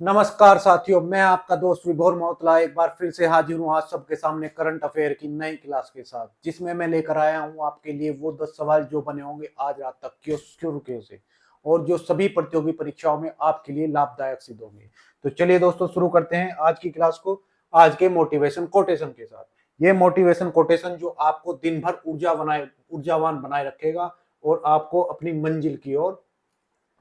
नमस्कार साथियों, मैं आपका दोस्त विभोर मोहतला एक बार फिर से हाजिर हूँ आज सबके सामने करंट अफेयर की नई क्लास के साथ, जिसमें मैं लेकर आया हूँ आपके लिए वो 10 सवाल जो बने होंगे आज रात तक के शुरू से और जो सभी प्रतियोगी परीक्षाओं में आपके लिए लाभदायक सिद्ध होंगे। तो चलिए दोस्तों, शुरू करते हैं आज की क्लास को आज के मोटिवेशन कोटेशन के साथ। ये मोटिवेशन कोटेशन जो आपको दिन भर ऊर्जावान बनाए रखेगा और आपको अपनी मंजिल की ओर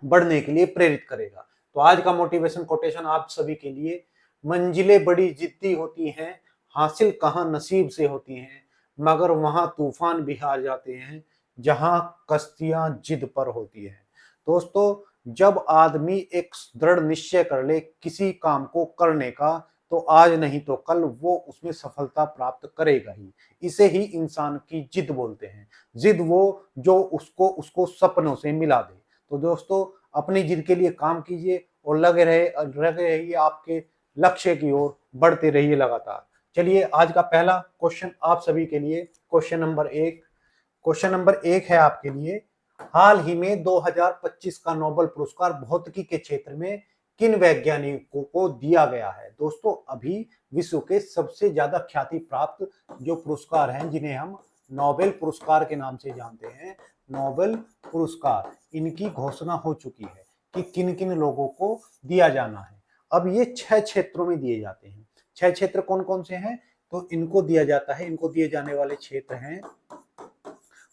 बढ़ने के लिए प्रेरित करेगा। तो आज का मोटिवेशन कोटेशन आप सभी के लिए, मंजिलें बड़ी जिद्दी होती हैं, हासिल कहां नसीब से होती हैं, मगर वहां तूफान भी आ जाते हैं जहां कश्तियां जिद पर होती है। दोस्तों, जब आदमी एक दृढ़ निश्चय कर ले किसी काम को करने का, तो आज नहीं तो कल वो उसमें सफलता प्राप्त करेगा ही। इसे ही इंसान की जिद बोलते हैं। जिद वो जो उसको सपनों से मिला दे। तो दोस्तों, अपनी जिद के लिए काम कीजिए और लगे रहिए आपके लक्ष्य की ओर बढ़ते रहिए लगातार। चलिए, आज का पहला क्वेश्चन आप सभी के लिए, क्वेश्चन नंबर 1 है आपके लिए। हाल ही में 2025 का नोबेल पुरस्कार भौतिकी के क्षेत्र में किन वैज्ञानिकों को दिया गया है? दोस्तों, अभी विश्व के सबसे ज्यादा ख्याति प्राप्त जो पुरस्कार हैं, जिन्हें हम नोबेल पुरस्कार के नाम से जानते हैं, नोबेल पुरस्कार, इनकी घोषणा हो चुकी है कि किन किन लोगों को दिया जाना है। अब ये 6 क्षेत्रों में दिए जाते हैं। 6 क्षेत्र कौन कौन से हैं? तो इनको दिया जाता है, इनको दिए जाने वाले क्षेत्र हैं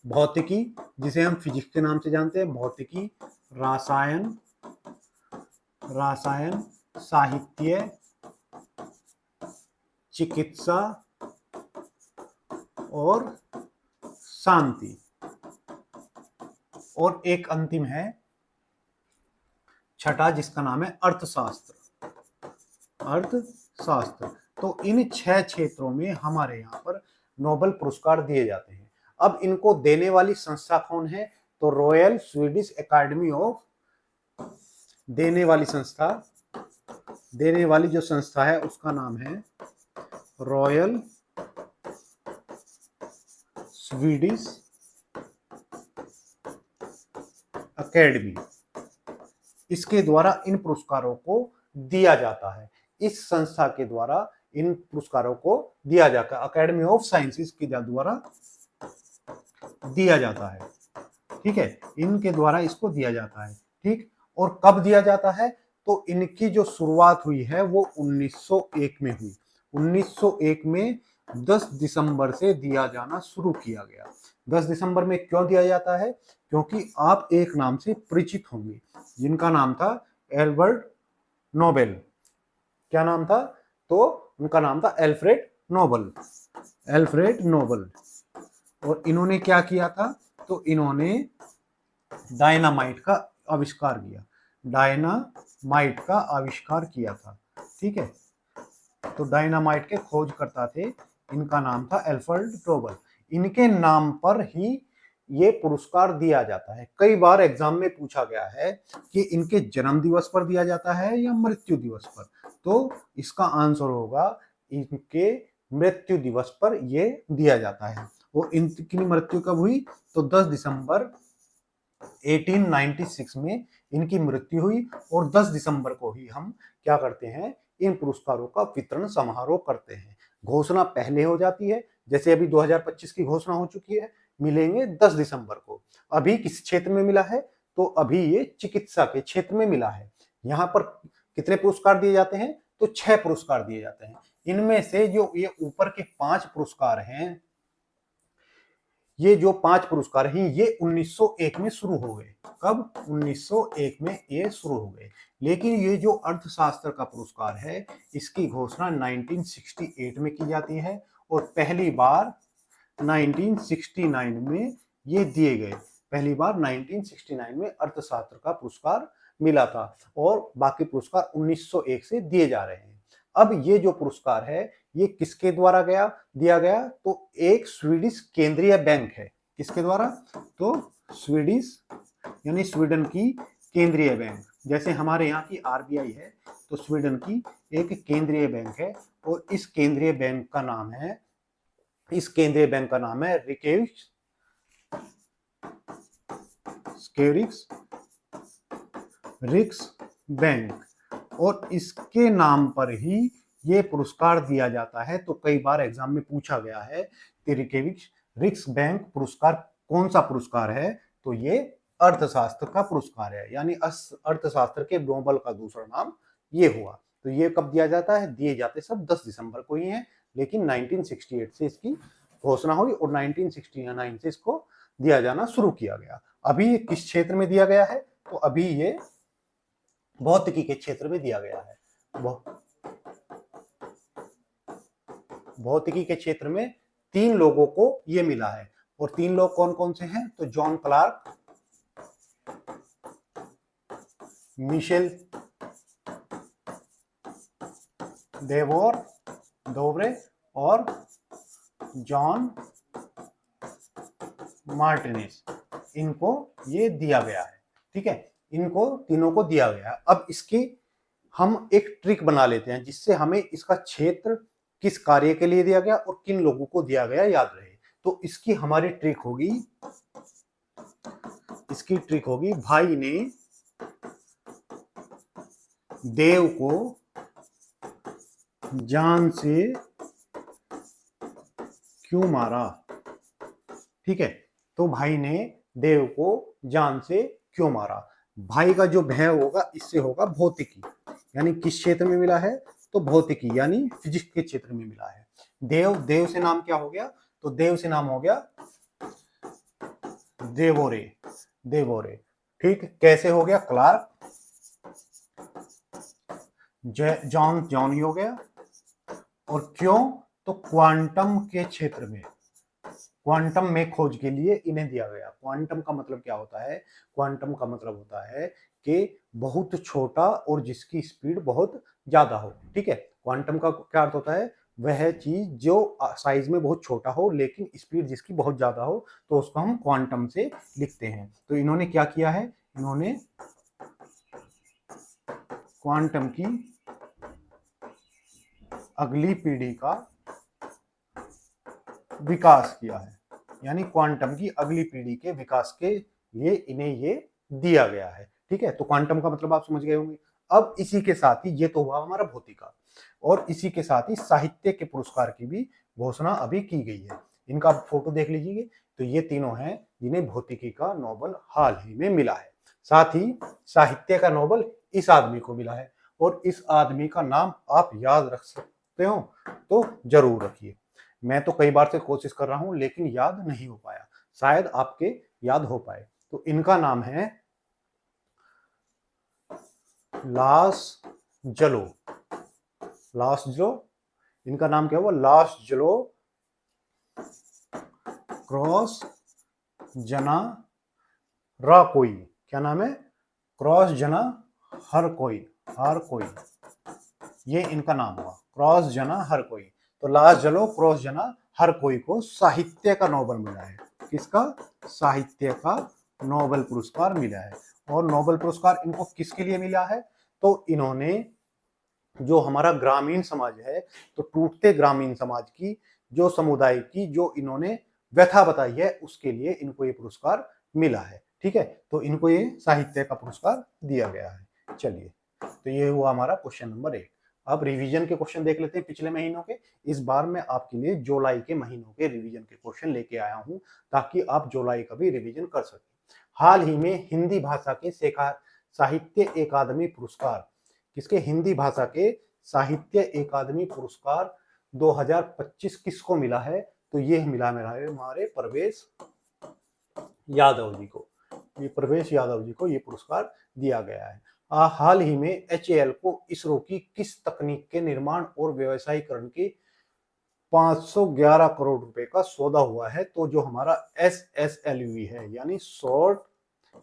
भौतिकी, जिसे हम फिजिक्स के नाम से जानते हैं, भौतिकी, रसायन, साहित्य, चिकित्सा और शांति, और एक अंतिम है छठा, जिसका नाम है अर्थशास्त्र। तो इन 6 क्षेत्रों में हमारे यहाँ पर नोबेल पुरस्कार दिए जाते हैं। अब इनको देने वाली संस्था कौन है? तो रॉयल स्वीडिश एकेडमी ऑफ, देने वाली जो संस्था है उसका नाम है रॉयल स्वीडिश एकेडमी। इसके द्वारा इन पुरस्कारों को दिया जाता है। इस संस्था के द्वारा इन पुरस्कारों को दिया जाता है, एकेडमी ऑफ साइंसेस के द्वारा दिया जाता है। ठीक है, इनके द्वारा इसको दिया जाता है। ठीक, और कब दिया जाता है? तो इनकी जो शुरुआत हुई है वो 1901 में हुई। 1901 में 10 दिसंबर से दिया जाना शुरू किया गया। 10 दिसंबर में क्यों दिया जाता है? क्योंकि आप एक नाम से परिचित होंगे, जिनका नाम था एल्बर्ट नोबेल। क्या नाम था? तो उनका नाम था एल्फ्रेड नोबेल। और इन्होंने क्या किया था? तो इन्होंने डायनामाइट का आविष्कार किया था। ठीक है, तो डायनामाइट के खोजकर्ता थे, इनका नाम था एल्फ्रेड नोबेल। इनके नाम पर ही ये पुरस्कार दिया जाता है। कई बार एग्जाम में पूछा गया है कि इनके जन्म दिवस पर दिया जाता है या मृत्यु दिवस पर, तो इसका आंसर होगा इनके मृत्यु दिवस पर ये दिया जाता है। और इनकी मृत्यु कब हुई? तो 10 दिसंबर 1896 में इनकी मृत्यु हुई। और 10 दिसंबर को ही हम क्या करते हैं? इन पुरस्कारों का वितरण समारोह करते हैं। घोषणा पहले हो जाती है, जैसे अभी 2025 की घोषणा हो चुकी है, मिलेंगे 10 दिसंबर को। अभी किस क्षेत्र में मिला है? तो अभी ये चिकित्सा के क्षेत्र में मिला है। यहाँ पर कितने पुरस्कार दिए जाते हैं? तो 6 पुरस्कार दिए जाते हैं। इनमें से जो ये ऊपर के 5 पुरस्कार हैं, ये जो 5 पुरस्कार हैं, ये 1901 में शुरू हो गए। कब? 1901 में ये शुरू हो गए। लेकिन ये जो अर्थशास्त्र का पुरस्कार है, इसकी घोषणा 1968 में की जाती है और पहली बार 1969 में ये दिए गए। पहली बार 1969 में अर्थशास्त्र का पुरस्कार मिला था और बाकी पुरस्कार 1901 से दिए जा रहे हैं। अब ये जो पुरस्कार है, ये किसके द्वारा दिया गया? तो एक स्वीडिश केंद्रीय बैंक है। किसके द्वारा? तो स्वीडिश यानी स्वीडन की केंद्रीय बैंक। जैसे हमारे यहाँ की आरबीआई है, तो स्वीडन की एक केंद्रीय बैंक है। और इस केंद्रीय बैंक का नाम है रिक्स बैंक। और इसके नाम पर ही ये पुरस्कार दिया जाता है। तो कई बार एग्जाम में पूछा गया है कि रिक्स बैंक पुरस्कार कौन सा पुरस्कार है, तो ये अर्थशास्त्र का पुरस्कार है, यानी अर्थशास्त्र के नोबेल का दूसरा नाम ये हुआ। तो ये कब दिया जाता है? दिए जाते सब 10 दिसंबर को ही है, लेकिन 1968 से इसकी घोषणा हुई और 1969 से इसको दिया जाना शुरू किया गया। अभी ये किस क्षेत्र में दिया गया है? तो अभी ये भौतिकी के क्षेत्र में दिया गया है। भौतिकी के क्षेत्र में 3 लोगों को ये मिला है, और 3 लोग कौन कौन से हैं? तो जॉन क्लार्क, मिशेल दोवरे और जॉन मार्टिनेज, इनको ये दिया गया है। ठीक है, इनको तीनों को दिया गया है। अब इसकी हम एक ट्रिक बना लेते हैं जिससे हमें इसका क्षेत्र किस कार्य के लिए दिया गया और किन लोगों को दिया गया याद रहे। तो इसकी हमारी ट्रिक होगी, भाई ने देव को जान से क्यों मारा? ठीक है, तो भाई ने देव को जान से क्यों मारा? भाई का जो भय होगा इससे होगा भौतिकी, यानी किस क्षेत्र में मिला है? तो भौतिकी यानी फिजिक्स के क्षेत्र में मिला है। देव से नाम क्या हो गया? तो देव से नाम हो गया देवोरे। ठीक, कैसे हो गया? क्लार्क, जॉन ही हो गया। और क्यों? तो क्वांटम के क्षेत्र में, क्वांटम में खोज के लिए इन्हें दिया गया। क्वांटम का मतलब क्या होता है? क्वांटम का मतलब होता है कि बहुत छोटा और जिसकी स्पीड बहुत ज्यादा हो। ठीक है, क्वांटम का क्या अर्थ होता है? वह चीज जो साइज में बहुत छोटा हो लेकिन स्पीड जिसकी बहुत ज्यादा हो, तो उसको हम क्वांटम से लिखते हैं। तो इन्होंने क्या किया है? इन्होंने क्वांटम की अगली पीढ़ी का विकास किया है, यानी क्वांटम की अगली पीढ़ी के विकास के लिए इन्हें ये दिया गया है। ठीक है, तो क्वांटम का मतलब आप समझ गए होंगे। अब इसी के साथ ही, ये तो हुआ हमारा भौतिका, और इसी के साथ ही साहित्य के पुरस्कार की भी घोषणा अभी की गई है। इनका फोटो देख लीजिए, तो ये तीनों हैं जिन्हें भौतिकी का नोबेल हाल ही में मिला है। साथ ही साहित्य का नोबेल इस आदमी को मिला है, और इस आदमी का नाम आप याद रख सकते हो तो जरूर रखिए। मैं तो कई बार से कोशिश कर रहा हूं लेकिन याद नहीं हो पाया, शायद आपके याद हो पाए। तो इनका नाम है लासजलो। इनका नाम क्या हुआ? लासजलो क्रॉस जना राकोई। क्या नाम है? क्रॉस जना हर कोई। ये इनका नाम हुआ, क्रॉस जना हर कोई। तो लासजलो क्रॉस जना हर कोई को साहित्य का नोबेल मिला है। किसका? साहित्य का नोबेल पुरस्कार मिला है। और नोबेल पुरस्कार इनको किसके लिए मिला है? तो इन्होंने जो हमारा ग्रामीण समाज है, तो टूटते ग्रामीण समाज की, जो समुदाय की जो इन्होंने व्यथा बताई है, उसके लिए इनको ये पुरस्कार मिला है। ठीक है, तो इनको ये साहित्य का पुरस्कार दिया गया है। चलिए, तो ये हुआ हमारा क्वेश्चन नंबर 1। अब रिवीजन के क्वेश्चन देख लेते हैं पिछले महीनों के। इस बार मैं आपके लिए जुलाई के महीनों के रिवीजन के क्वेश्चन लेके आया हूं, ताकि आप जुलाई का भी रिवीजन कर सकें। हाल ही में हिंदी भाषा के साहित्य अकादमी पुरस्कार, किसके? हिंदी भाषा के साहित्य अकादमी पुरस्कार 2025 किसको मिला है? तो ये मिला हमारे प्रवेश यादव जी को। ये प्रवेश यादव जी को ये पुरस्कार दिया गया है। हाल ही में HAL को इसरो की किस तकनीक के निर्माण और व्यवसायीकरण की 511 करोड़ रुपए का सौदा हुआ है? तो जो हमारा SSLV है, यानी शॉर्ट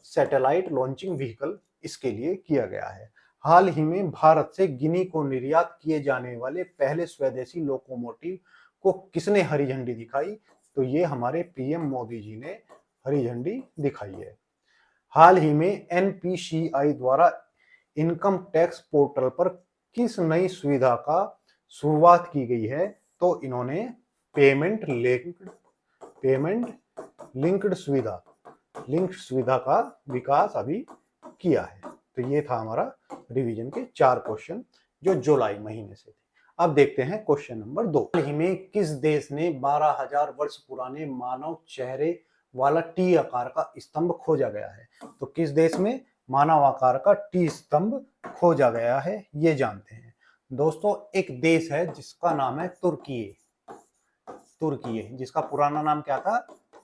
सैटेलाइट लॉन्चिंग व्हीकल, इसके लिए किया गया है। हाल ही में भारत से गिनी को निर्यात किए जाने वाले पहले स्वदेशी लोकोमोटिव को किसने हरी झंडी दिखाई? तो ये हमारे PM मोदी जी ने हरी झंडी दिखाई है। हाल ही में NPCI द्वारा इनकम टैक्स पोर्टल पर किस नई सुविधा का शुरुआत की गई है? तो इन्होंने पेमेंट लिंक्ड सुविधा का विकास अभी किया है। तो ये था हमारा रिवीजन के 4 क्वेश्चन जो जुलाई महीने से थे। अब देखते हैं क्वेश्चन नंबर 2। हाल ही में किस देश ने 12,000 वर्ष पुराने मानव चेहरे वाला टी आकार का स्तंभ खोजा गया है? तो किस देश में मानव आकार का टी स्तंभ खोजा गया है, ये जानते हैं। दोस्तों, एक देश है जिसका नाम है तुर्की। तुर्की है, जिसका पुराना नाम क्या था?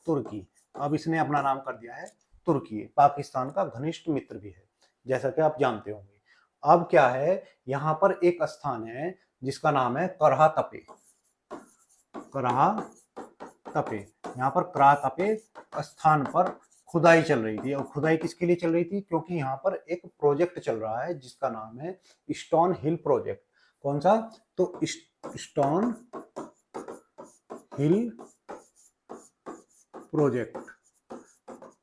तुर्की। अब इसने अपना नाम कर दिया है तुर्की। पाकिस्तान का घनिष्ठ मित्र भी है, जैसा कि आप जानते होंगे। अब क्या है, यहाँ पर एक स्थान है जिसका नाम है करहा तपे। करहा तपे, यहाँ पर करहा तपे स्थान पर खुदाई चल रही थी। और खुदाई किसके लिए चल रही थी? क्योंकि यहाँ पर एक प्रोजेक्ट चल रहा है जिसका नाम है स्टोन हिल प्रोजेक्ट। कौन सा? तो स्टोन हिल प्रोजेक्ट,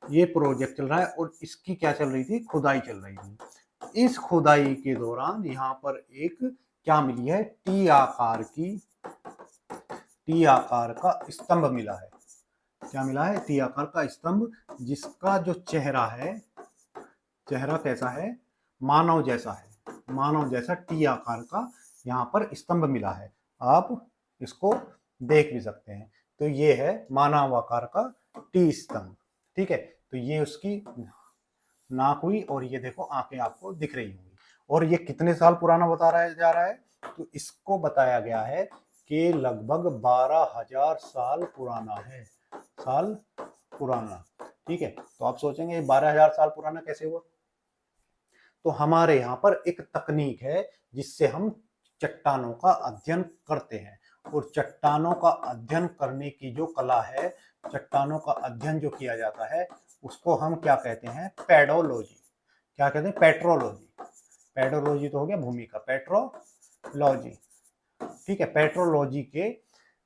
ये प्रोजेक्ट चल रहा है और इसकी क्या चल रही थी? खुदाई चल रही थी। इस खुदाई के दौरान यहाँ पर एक क्या मिली है? टी आकार का स्तंभ मिला है। क्या मिला है? टी आकार का स्तंभ, जिसका जो चेहरा है, चेहरा कैसा है? मानव जैसा है। मानव जैसा टी आकार का यहाँ पर स्तंभ मिला है। आप इसको देख भी सकते हैं। तो ये है मानव आकार का टी स्तंभ। ठीक है, तो ये उसकी नाक हुई और ये देखो आंखें आपको दिख रही होंगी। और ये कितने साल पुराना बताया जा रहा है? तो इसको बताया गया है कि लगभग 12,000 साल पुराना है। साल पुराना। ठीक है, तो आप सोचेंगे 12,000 साल पुराना कैसे हुआ? तो हमारे यहाँ पर एक तकनीक है जिससे हम चट्टानों का अध्ययन करते हैं। और चट्टानों का अध्ययन करने की जो कला है, चट्टानों का अध्ययन जो किया जाता है, उसको हम क्या कहते हैं? पेडोलॉजी। क्या कहते हैं? पेट्रोलॉजी। पेडोलॉजी तो हो गया भूमि का, पेट्रोलॉजी। ठीक है, पेट्रोलॉजी के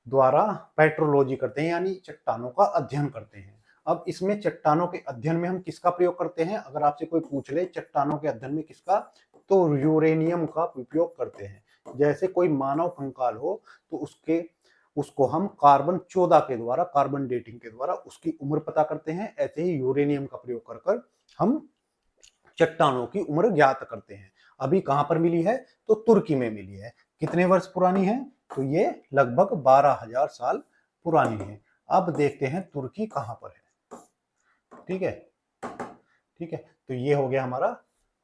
द्वारा पेट्रोलॉजी करते हैं, यानी चट्टानों का अध्ययन करते हैं। अब इसमें चट्टानों के अध्ययन में हम किसका प्रयोग करते हैं? अगर आपसे कोई पूछ ले चट्टानों के अध्ययन में किसका, तो यूरेनियम का उपयोग करते हैं। जैसे कोई मानव कंकाल हो तो उसको हम कार्बन 14 के द्वारा, कार्बन डेटिंग के द्वारा उसकी उम्र पता करते हैं। ऐसे ही यूरेनियम का प्रयोग कर कर हम चट्टानों की उम्र ज्ञात करते हैं। अभी कहां पर मिली है? तो तुर्की में मिली है। कितने वर्ष पुरानी है? तो ये लगभग 12,000 साल पुरानी है। अब देखते हैं तुर्की कहां पर है। ठीक है, ठीक है, तो ये हो गया हमारा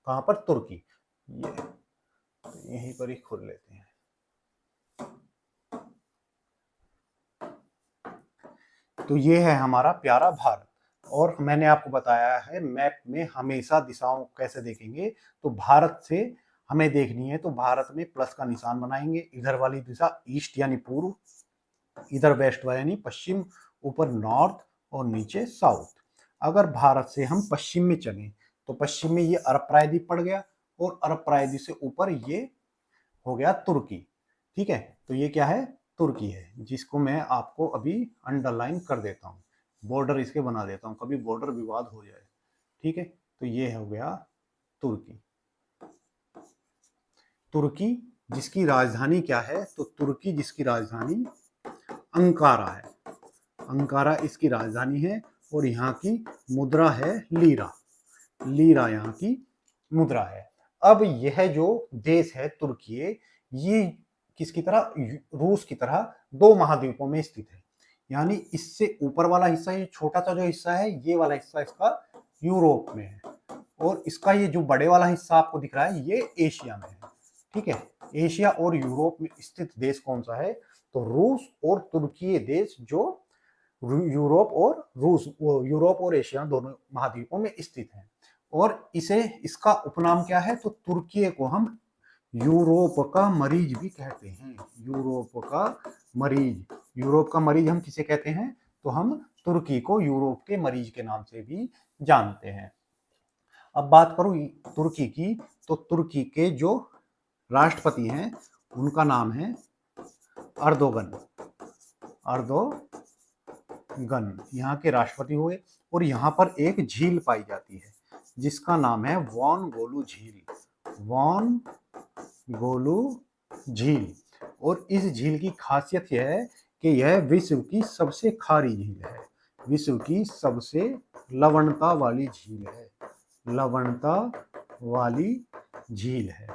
कहां पर? तुर्की। ये तो यहीं पर ही खोल लेते हैं। तो ये है हमारा प्यारा भारत। और मैंने आपको बताया है मैप में हमेशा दिशाओं कैसे देखेंगे। तो भारत से हमें देखनी है तो भारत में प्लस का निशान बनाएंगे। इधर वाली दिशा ईस्ट यानी पूर्व, इधर वेस्ट यानी पश्चिम, ऊपर नॉर्थ और नीचे साउथ। अगर भारत से हम पश्चिम में चलें तो पश्चिम में ये अरब प्रायद्वीप पड़ गया और अरब प्रायद्वीप से ऊपर ये हो गया तुर्की। ठीक है, तो ये क्या है? तुर्की है, जिसको मैं आपको अभी अंडरलाइन कर देता हूँ, बॉर्डर इसके बना देता हूँ, कभी बॉर्डर विवाद हो जाए। ठीक है, तो ये हो गया तुर्की। तुर्की जिसकी राजधानी क्या है? तो तुर्की जिसकी राजधानी अंकारा है। अंकारा इसकी राजधानी है और यहाँ की मुद्रा है लीरा। लीरा यहाँ की मुद्रा है। अब यह जो देश है तुर्की, ये किसकी तरह? रूस की तरह 2 महाद्वीपों में स्थित है। यानी इससे ऊपर वाला हिस्सा, ये छोटा सा जो हिस्सा है, ये वाला हिस्सा इसका यूरोप में है और इसका ये जो बड़े वाला हिस्सा आपको दिख रहा है ये एशिया में है। ठीक है, एशिया और यूरोप में स्थित देश कौन सा है? तो रूस और तुर्की देश जो यूरोप और एशिया दोनों महाद्वीपों में स्थित है। और इसका उपनाम क्या है? तो तुर्की को हम यूरोप का मरीज भी कहते हैं। यूरोप का मरीज। यूरोप का मरीज हम किसे कहते हैं? तो हम तुर्की को यूरोप के मरीज के नाम से भी जानते हैं। अब बात करूं तुर्की की, तो तुर्की के जो राष्ट्रपति हैं उनका नाम है अर्दोगन। अर्दोगन यहाँ के राष्ट्रपति हुए। और यहाँ पर एक झील पाई जाती है जिसका नाम है वॉन गोलू झील। वॉन गोलू झील। और इस झील की खासियत यह है कि यह विश्व की सबसे खारी झील है। विश्व की सबसे लवणता वाली झील है। लवणता वाली झील है।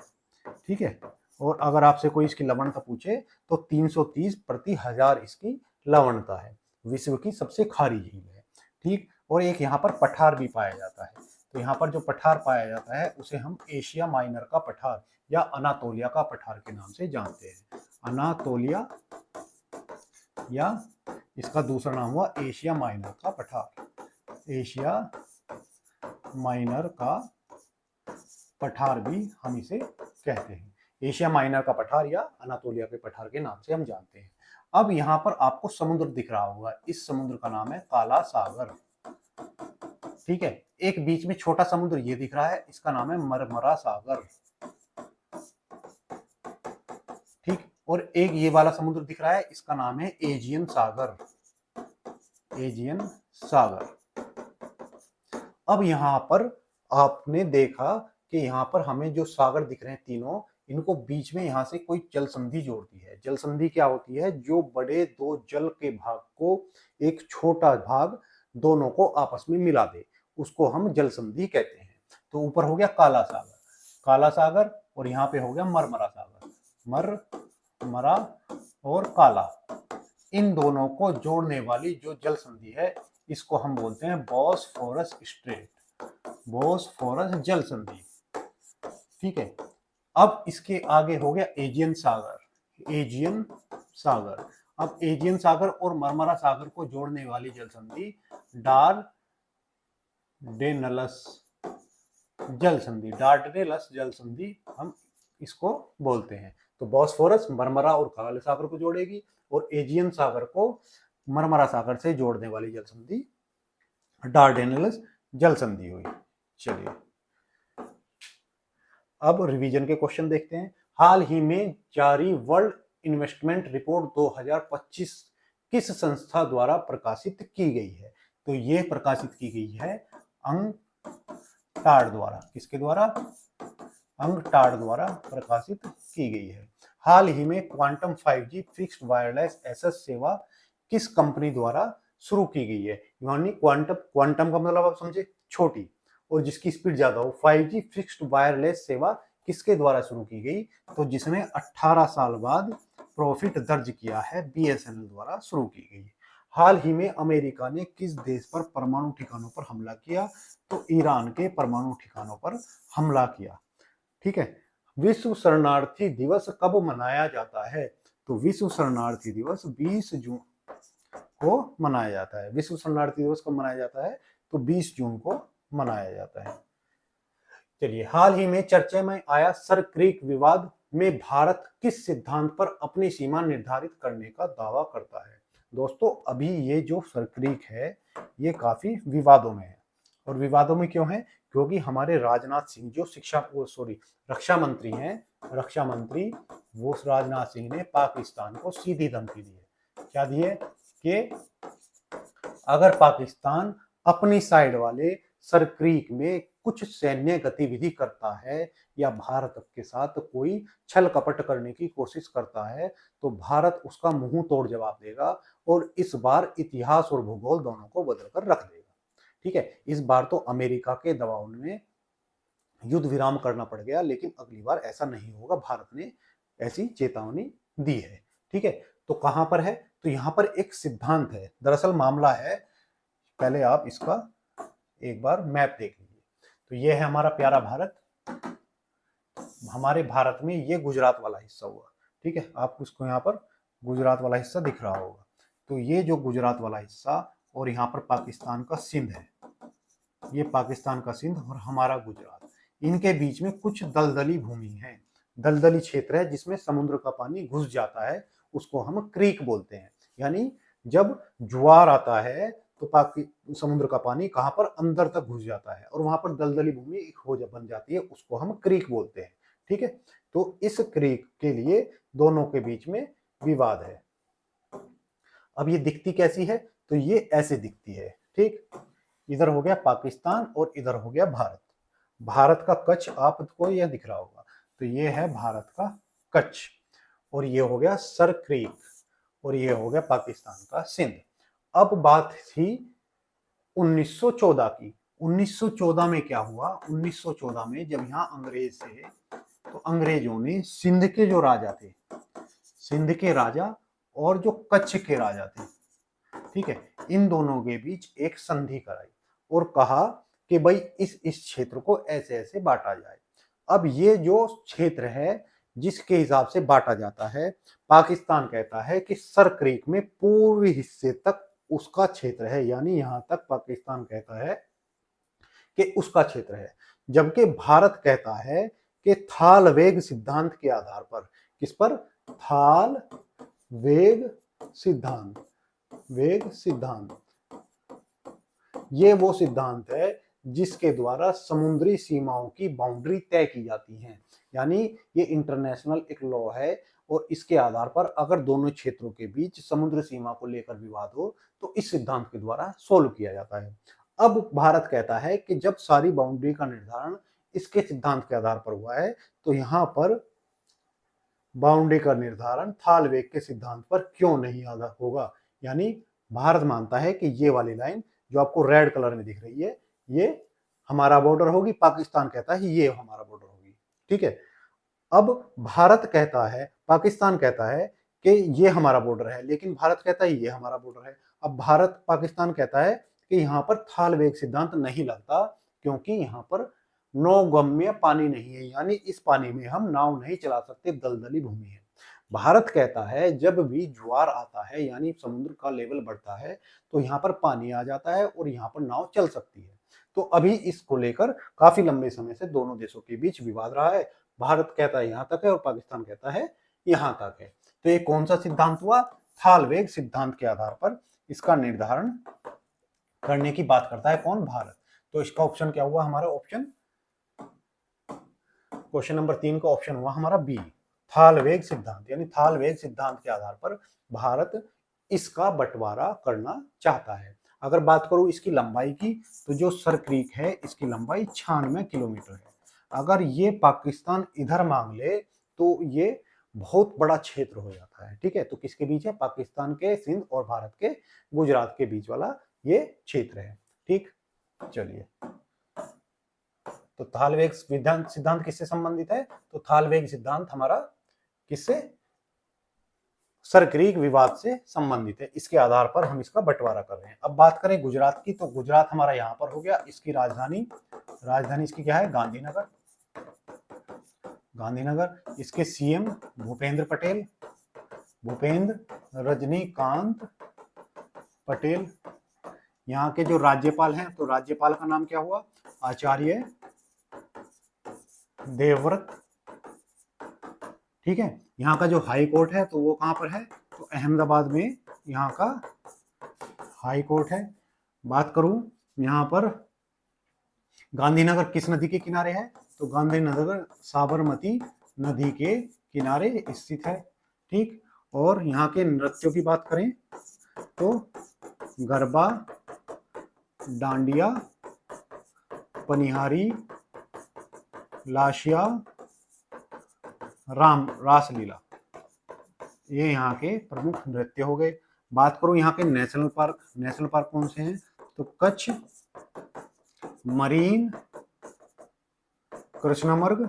ठीक है, और अगर आपसे कोई इसकी लवणता पूछे तो 330 प्रति हजार इसकी लवणता है। विश्व की सबसे खारी झील है। ठीक, और एक यहाँ पर पठार भी पाया जाता है। तो यहाँ पर जो पठार पाया जाता है उसे हम एशिया माइनर का पठार या अनातोलिया का पठार के नाम से जानते हैं। अनातोलिया या इसका दूसरा नाम हुआ एशिया माइनर का पठार। एशिया माइनर का पठार भी हम इसे कहते हैं। एशिया माइनर का पठार या अनातोलिया के पठार के नाम से हम जानते हैं। अब यहाँ पर आपको समुद्र दिख रहा होगा, इस समुद्र का नाम है काला सागर। ठीक है, एक बीच में छोटा समुद्र ये दिख रहा है, इसका नाम है मरमरा सागर। ठीक, और एक ये वाला समुद्र दिख रहा है, इसका नाम है एजियन सागर। एजियन सागर। अब यहाँ पर आपने देखा कि यहाँ पर हमें जो सागर दिख रहे हैं तीनों, इनको बीच में यहाँ से कोई जल संधि जोड़ती है। जल संधि क्या होती है? जो बड़े दो जल के भाग को एक छोटा भाग दोनों को आपस में मिला दे, उसको हम जल संधि कहते हैं। तो ऊपर हो गया काला सागर, काला सागर, और यहाँ पे हो गया मरमरा सागर। मरमरा और काला, इन दोनों को जोड़ने वाली जो जल संधि है इसको हम बोलते हैं बॉस्फोरस स्ट्रेट, बॉस्फोरस जल संधि। ठीक है, अब इसके आगे हो गया एजियन सागर। एजियन सागर, अब एजियन सागर और मरमरा सागर को जोड़ने वाली जल संधि डार्डेनल्स जल संधि, डार्डेनल्स जल संधि हम इसको बोलते हैं। तो बॉस्फोरस मरमरा और काले सागर को जोड़ेगी, और एजियन सागर को मरमरा सागर से जोड़ने वाली जल संधि डार्डेनल्स जल संधि हुई। चलिए अब रिवीजन के क्वेश्चन देखते हैं। हाल ही में जारी वर्ल्ड इन्वेस्टमेंट रिपोर्ट 2025 किस संस्था द्वारा प्रकाशित की गई है? तो ये प्रकाशित की गई है अंगटाड द्वारा। किसके द्वारा? अंगटाड द्वारा प्रकाशित की गई है। हाल ही में quantum 5G fixed wireless SS सेवा किस कंपनी द्वारा शुरू की गई है? यानी क्वांटम का मतलब आप समझे छोटी, और जिसकी स्पीड ज्यादा हो। 5G फिक्स्ड वायरलेस सेवा किसके द्वारा शुरू की गई? तो जिसने 18 साल बाद प्रॉफिट दर्ज किया है, BSNL द्वारा शुरू की गई। हाल ही में अमेरिका ने किस देश पर परमाणु ठिकानों पर हमला किया? तो ईरान के परमाणु ठिकानों पर हमला किया। ठीक है, विश्व शरणार्थी दिवस कब मनाया जाता है? तो विश्व शरणार्थी दिवस 20 जून को मनाया जाता है। विश्व शरणार्थी दिवस कब मनाया जाता है? तो 20 जून को मनाया जाता है। चलिए, हाल ही में चर्चा में आया सर क्रीक विवाद में भारत किस सिद्धांत पर अपनी सीमा निर्धारित करने का दावा करता है? दोस्तों, अभी ये जो सर क्रीक है ये काफी विवादों में है। और विवादों में क्यों है? क्योंकि हमारे राजनाथ सिंह जो रक्षा मंत्री हैं, रक्षा मंत्री वो राजनाथ सिंह ने पाकिस्तान को सीधी धमकी दी है। क्या दी है? कि अगर पाकिस्तान अपनी साइड वाले सर क्रीक में कुछ सैन्य गतिविधि करता है या भारत के साथ कोई छल कपट करने की कोशिश करता है, तो भारत उसका मुंह तोड़ जवाब देगा, और इस बार इतिहास और भूगोल दोनों को बदल कर रख देगा। ठीक है, इस बार तो अमेरिका के दबाव में युद्ध विराम करना पड़ गया, लेकिन अगली बार ऐसा नहीं होगा। भारत ने ऐसी चेतावनी दी है। ठीक है, तो कहां पर है? तो यहां पर एक सिद्धांत है। दरअसल मामला है, पहले आप इसका एक बार मैप देख लीजिए। तो ये है हमारा प्यारा भारत। हमारे भारत में ये गुजरात वाला हिस्सा हुआ। ठीक है, आपको इसको यहाँ पर गुजरात वाला हिस्सा दिख रहा होगा। तो ये जो गुजरात वाला हिस्सा, और यहाँ पर पाकिस्तान का सिंध है, ये पाकिस्तान का सिंध और हमारा गुजरात, इनके बीच में कुछ दलदली भूमि है, दलदली क्षेत्र है जिसमें समुद्र का पानी घुस जाता है, उसको हम क्रीक बोलते हैं। यानी जब ज्वार आता है तो समुद्र का पानी कहां पर? अंदर तक घुस जाता है, और वहां पर दलदली भूमि एक हो बन जाती है, उसको हम क्रीक बोलते हैं। ठीक है, तो इस क्रीक के लिए दोनों के बीच में विवाद है। अब ये दिखती कैसी है? तो ये ऐसे दिखती है। ठीक, इधर हो गया पाकिस्तान और इधर हो गया भारत। भारत का कच्छ आपको यह दिख रहा होगा, तो ये है भारत का कच्छ, और ये हो गया सर क्रीक, और ये हो गया पाकिस्तान का सिंध। अब बात थी 1914 की। 1914 में क्या हुआ, 1914 में जब यहाँ अंग्रेज थे तो अंग्रेजों ने सिंध के जो राजा थे, सिंध के राजा और जो कच्छ के राजा थे, ठीक है, इन दोनों के बीच एक संधि कराई और कहा कि भाई इस क्षेत्र को ऐसे ऐसे बांटा जाए। अब ये जो क्षेत्र है जिसके हिसाब से बांटा जाता है, पाकिस्तान कहता है कि सर क्रीक में पूर्वी हिस्से तक उसका क्षेत्र है, यानी यहां तक पाकिस्तान कहता है कि उसका क्षेत्र है, जबकि भारत कहता है कि थाल वेग सिद्धांत के आधार पर, किस पर, थाल वेग सिद्धांत, वेग सिद्धांत, ये वो सिद्धांत है जिसके द्वारा समुद्री सीमाओं की बाउंड्री तय की जाती है, यानी ये इंटरनेशनल एक लॉ है और इसके आधार पर अगर दोनों क्षेत्रों के बीच समुद्र सीमा को लेकर विवाद हो तो इस सिद्धांत के द्वारा सोल्व किया जाता है। अब भारत कहता है कि जब सारी बाउंड्री का निर्धारण इसके सिद्धांत के आधार पर हुआ है तो यहाँ पर बाउंड्री का निर्धारण थाल वेग के सिद्धांत पर क्यों नहीं होगा, यानी भारत मानता है कि ये वाली लाइन जो आपको रेड कलर में दिख रही है ये हमारा बॉर्डर होगी, पाकिस्तान कहता है ये हमारा बॉर्डर होगी, ठीक है। अब भारत कहता है, पाकिस्तान कहता है कि ये हमारा बॉर्डर है, लेकिन भारत कहता है ये हमारा बॉर्डर है। अब भारत पाकिस्तान कहता है कि यहाँ पर थाल वेग सिद्धांत नहीं लगता क्योंकि यहाँ पर नौगम्य पानी नहीं है, यानी इस पानी में हम नाव नहीं चला सकते, दलदली भूमि है। भारत कहता है जब भी ज्वार आता है यानी समुद्र का लेवल बढ़ता है तो यहाँ पर पानी आ जाता है और यहाँ पर नाव चल सकती है। तो अभी इसको लेकर काफी लंबे समय से दोनों देशों के बीच विवाद रहा है, भारत कहता है यहाँ तक है और पाकिस्तान कहता है यहाँ तक है। तो ये कौन सा सिद्धांत हुआ, थाल वेग सिद्धांत के आधार पर इसका निर्धारण करने की बात करता है कौन, भारत। तो इसका ऑप्शन क्या हुआ हमारा, ऑप्शन क्वेश्चन नंबर 3 का ऑप्शन हुआ हमारा बी, थाल वेग सिद्धांत, यानी थाल वेग सिद्धांत के आधार पर भारत इसका बंटवारा करना चाहता है। अगर बात करूं इसकी लंबाई की तो जो सर क्रीक है इसकी लंबाई 96 किलोमीटर है। अगर ये पाकिस्तान इधर मांग ले तो ये बहुत बड़ा क्षेत्र हो जाता है, ठीक है। तो किसके बीच है, पाकिस्तान के सिंध और भारत के गुजरात के बीच वाला ये क्षेत्र है, ठीक। चलिए, तो थाल वेग सिद्धांत किससे संबंधित है, तो थाल वेग सिद्धांत हमारा किससे, सर क्रीक विवाद से संबंधित है, इसके आधार पर हम इसका बंटवारा कर रहे हैं। अब बात करें गुजरात की, तो गुजरात हमारा यहाँ पर हो गया, इसकी राजधानी इसकी क्या है, गांधीनगर, गांधीनगर। इसके सीएम भूपेंद्र पटेल, भूपेंद्र रजनीकांत पटेल। यहाँ के जो राज्यपाल हैं तो राज्यपाल का नाम क्या हुआ, आचार्य देवव्रत, ठीक है। यहाँ का जो हाई कोर्ट है तो वो कहाँ पर है, तो अहमदाबाद में यहाँ का हाई कोर्ट है। बात करूं यहाँ पर गांधीनगर किस नदी के किनारे है, तो गांधीनगर साबरमती नदी के किनारे स्थित है, ठीक। और यहाँ के नृत्यों की बात करें तो गरबा, डांडिया, पनिहारी, लाशिया, रासलीला, ये यहाँ के प्रमुख नृत्य हो गए। बात करूं यहाँ के नेशनल पार्क कौन से हैं, तो कच्छ, मरीन, कृष्णमर्ग,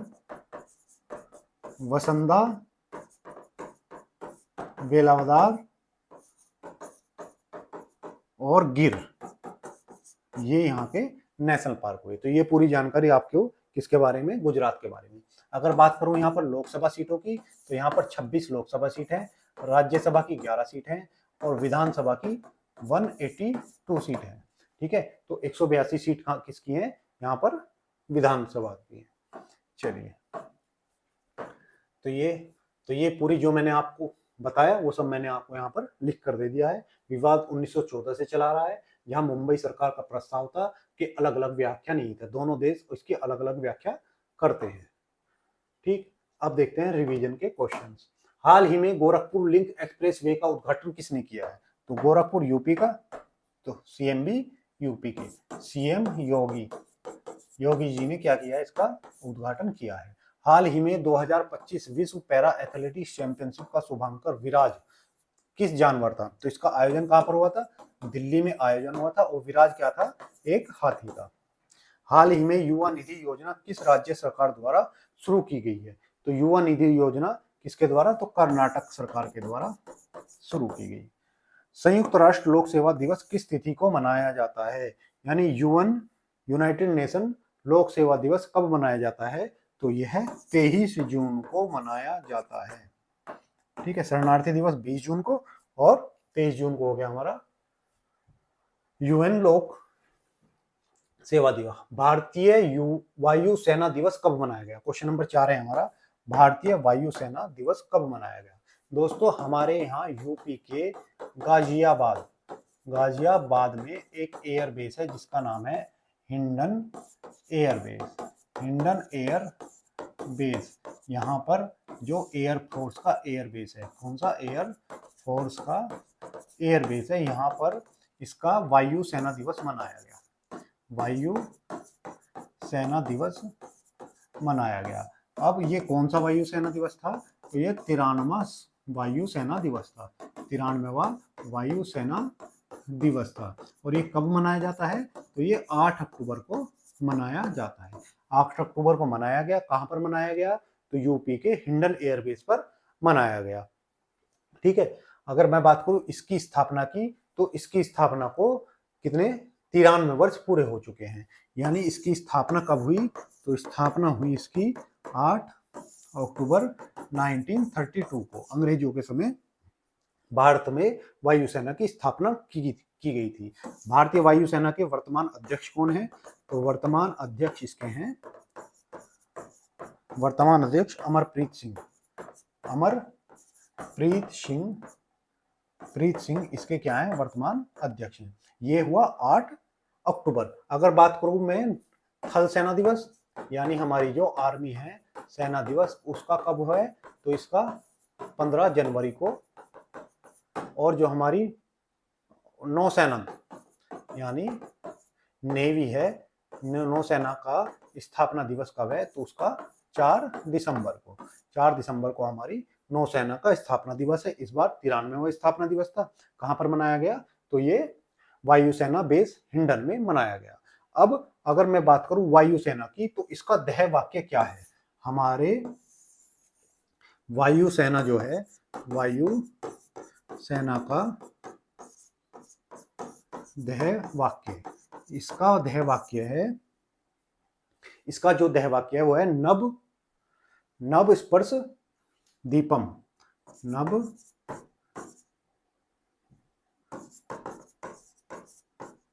वसंदा, वेलावदार और गिर, ये यहाँ के नेशनल पार्क हुए। तो ये पूरी जानकारी आपको किसके बारे में, गुजरात के बारे में। अगर बात करूं यहाँ पर लोकसभा सीटों की तो यहाँ पर 26 लोकसभा सीट है, राज्यसभा की 11 सीट है और विधानसभा की 182 सीट है, ठीक है। तो 182 सीट किसकी है, यहाँ पर विधानसभा की है। चलिए, तो ये पूरी जो मैंने आपको बताया वो सब मैंने आपको यहाँ पर लिख कर दे दिया है। विवाद 1914 से चला रहा है, यहाँ मुंबई सरकार का प्रस्ताव था कि अलग अलग व्याख्या नहीं था, दोनों देश उसकी अलग अलग व्याख्या करते हैं, ठीक। अब देखते हैं रिवीजन के क्वेश्चंस। हाल ही में गोरखपुर लिंक एक्सप्रेस वे का उद्घाटन किसने किया है, तो गोरखपुर यूपी का, तो सीएम भी यूपी के, सीएम योगी जी ने क्या किया है, इसका उद्घाटन किया है। हाल ही में 2025 विश्व पैरा एथलेटिक्स चैंपियनशिप का शुभांकर विराज किस जानवर था, तो इसका आयोजन कहां पर हुआ था, दिल्ली में आयोजन हुआ था और विराज क्या था, एक हाथी था, हाल ही में युवा निधि योजना किस राज्य सरकार द्वारा शुरू की गई है? तो युवा निधि योजना किसके द्वारा? तो कर्नाटक सरकार के द्वारा शुरू की गई। संयुक्त राष्ट्र लोक सेवा दिवस किस तिथि को मनाया जाता है? यानी यूनाइटेड नेशन लोक सेवा दिवस कब मनाया जाता है? तो यह 23 जून को मनाया जाता है। ठीक है, शरणार्थी दिवस 20 जून को और 23 जून को हो गया हमारा यूएन लोक सेवा दिवस। भारतीय वायु सेना दिवस कब मनाया गया? क्वेश्चन नंबर 4 है हमारा, भारतीय वायु सेना दिवस कब मनाया गया? दोस्तों हमारे यहाँ यूपी के गाजियाबाद में एक एयर बेस है जिसका नाम है हिंडन एयर बेस। यहाँ पर जो एयर फोर्स का एयर बेस है, कौन सा? एयर फोर्स का एयर बेस है। यहाँ पर इसका वायु सेना दिवस मनाया गया, वायु सेना दिवस मनाया गया। अब ये कौन सा वायु सेना दिवस था? तो ये 93वां वायु सेना दिवस था, 93वां वायु सेना दिवस था। और ये कब मनाया जाता है? तो ये 8 अक्टूबर को मनाया जाता है। 8 अक्टूबर को मनाया गया। कहाँ पर मनाया गया? तो यूपी के हिंडन एयरबेस पर मनाया गया। ठीक है, अगर मैं बात करूं इसकी स्थापना की, तो इसकी स्थापना को कितने 93 वर्ष पूरे हो चुके हैं। यानी इसकी स्थापना कब हुई? तो स्थापना हुई इसकी 8 अक्टूबर 1932 को। अंग्रेजों के समय भारत में वायुसेना की स्थापना की गई थी। भारतीय वायुसेना के वर्तमान अध्यक्ष कौन है? तो वर्तमान अध्यक्ष इसके हैं, वर्तमान अध्यक्ष अमरप्रीत सिंह इसके क्या है? वर्तमान अध्यक्ष हैं। ये हुआ 8 अक्टूबर। अगर बात करूं मैं थल सेना दिवस, यानी हमारी जो आर्मी है, सेना दिवस, उसका कब है? तो इसका 15 जनवरी को। और जो हमारी नौसेना यानी नेवी है, नौसेना का स्थापना दिवस कब है? तो उसका 4 दिसंबर को हमारी नौसेना का स्थापना दिवस है। इस बार 93वां स्थापना दिवस था। कहां पर मनाया गया? तो ये वायुसेना बेस हिंडन में मनाया गया। अब अगर मैं बात करूं वायुसेना की, तो इसका ध्येय वाक्य क्या है? हमारे वायुसेना जो है, वायुसेना का ध्येय वाक्य, इसका ध्येय वाक्य है, इसका जो ध्येय वाक्य है वो है नभ स्पर्श दीपम। नभ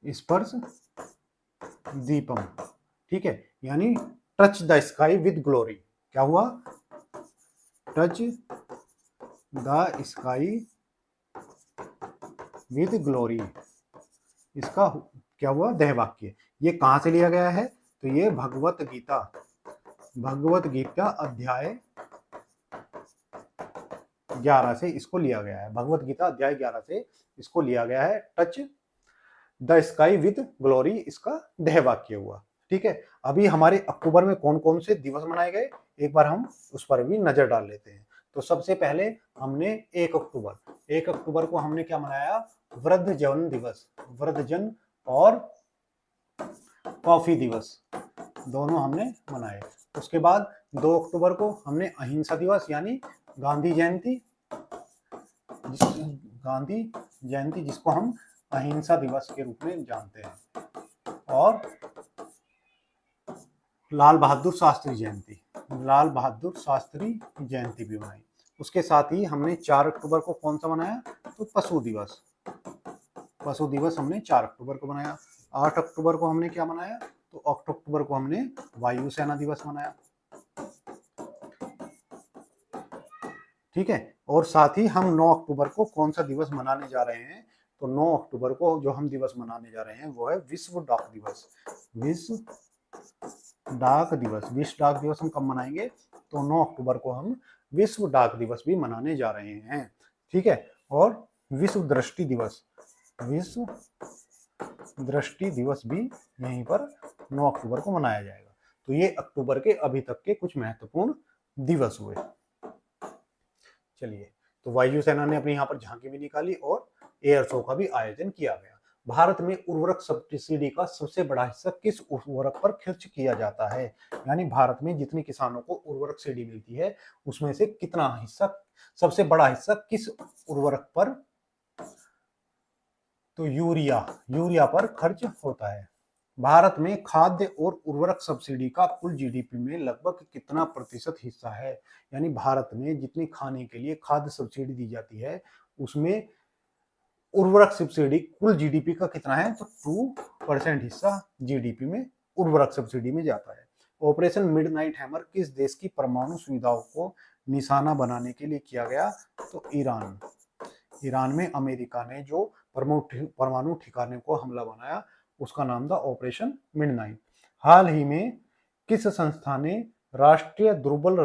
स्पर्श दीपम। ठीक है, यानी touch the sky with glory. क्या हुआ? Touch the sky with glory, इसका क्या हुआ? ध्येय वाक्य। ये कहां से लिया गया है? तो ये भगवत गीता अध्याय 11 से इसको लिया गया है। भगवत गीता अध्याय 11 से इसको लिया गया है। Touch the sky with glory इसका ध्येय वाक्य हुआ। ठीक है, अभी हमारे अक्टूबर में कौन कौन से दिवस मनाए गए, एक बार हम उस पर भी नजर डाल लेते हैं। तो सबसे पहले हमने 1 अक्टूबर को हमने क्या मनाया? वृद्धजन दिवस, वृद्धजन और कॉफी दिवस दोनों हमने मनाए। उसके बाद 2 अक्टूबर को हमने अहिंसा दिवस यानी गांधी जयंती जिसको हम अहिंसा दिवस के रूप में जानते हैं, और लाल बहादुर शास्त्री जयंती भी मनाई। उसके साथ ही हमने 4 अक्टूबर को कौन सा मनाया? तो पशु दिवस हमने 4 अक्टूबर को मनाया। 8 अक्टूबर को हमने क्या मनाया? तो 8 अक्टूबर को हमने वायुसेना दिवस मनाया। ठीक है, और साथ ही हम 9 अक्टूबर को कौन सा दिवस मनाने जा रहे हैं? तो 9 अक्टूबर को जो हम दिवस मनाने जा रहे हैं वो है विश्व डाक दिवस। विश्व डाक दिवस हम कब मनाएंगे? तो 9 अक्टूबर को हम विश्व डाक दिवस भी मनाने जा रहे हैं। ठीक है, और विश्व दृष्टि दिवस भी यहीं पर 9 अक्टूबर को मनाया जाएगा। तो ये अक्टूबर के अभी तक के कुछ महत्वपूर्ण दिवस हुए। चलिए, तो वायुसेना ने अपनी यहाँ पर झांकी भी निकाली और एयर शो का भी आयोजन किया गया। भारत में उर्वरक सब्सिडी का सबसे बड़ा हिस्सा किस उर्वरक पर खर्च किया जाता है? यानी भारत में जितनी किसानों को उर्वरक सब्सिडी मिलती है उसमें से कितना हिस्सा, सबसे बड़ा हिस्सा किस उर्वरक पर, तो यूरिया पर खर्च होता है। भारत में खाद्य और उर्वरक सब्सिडी का कुल जीडीपी में लगभग कितना प्रतिशत हिस्सा है? यानी भारत में जितनी खाने के लिए खाद्य सब्सिडी दी जाती है उसमें उर्वरक सब्सिडी कुल जीडीपी का कितना है? तो 2% हिस्सा जीडीपी में उर्वरक सब्सिडी में जाता है। ऑपरेशन मिडनाइट हैमर किस देश की परमाणु सुविधाओं को निशाना बनाने के लिए किया गया? तो ईरान में अमेरिका ने जो परमाणु ठिकाने को हमला बनाया उसका नाम था ऑपरेशन मिडनाइट। हाल ही में किस संस्था ने राष्ट्रीय दुर्बल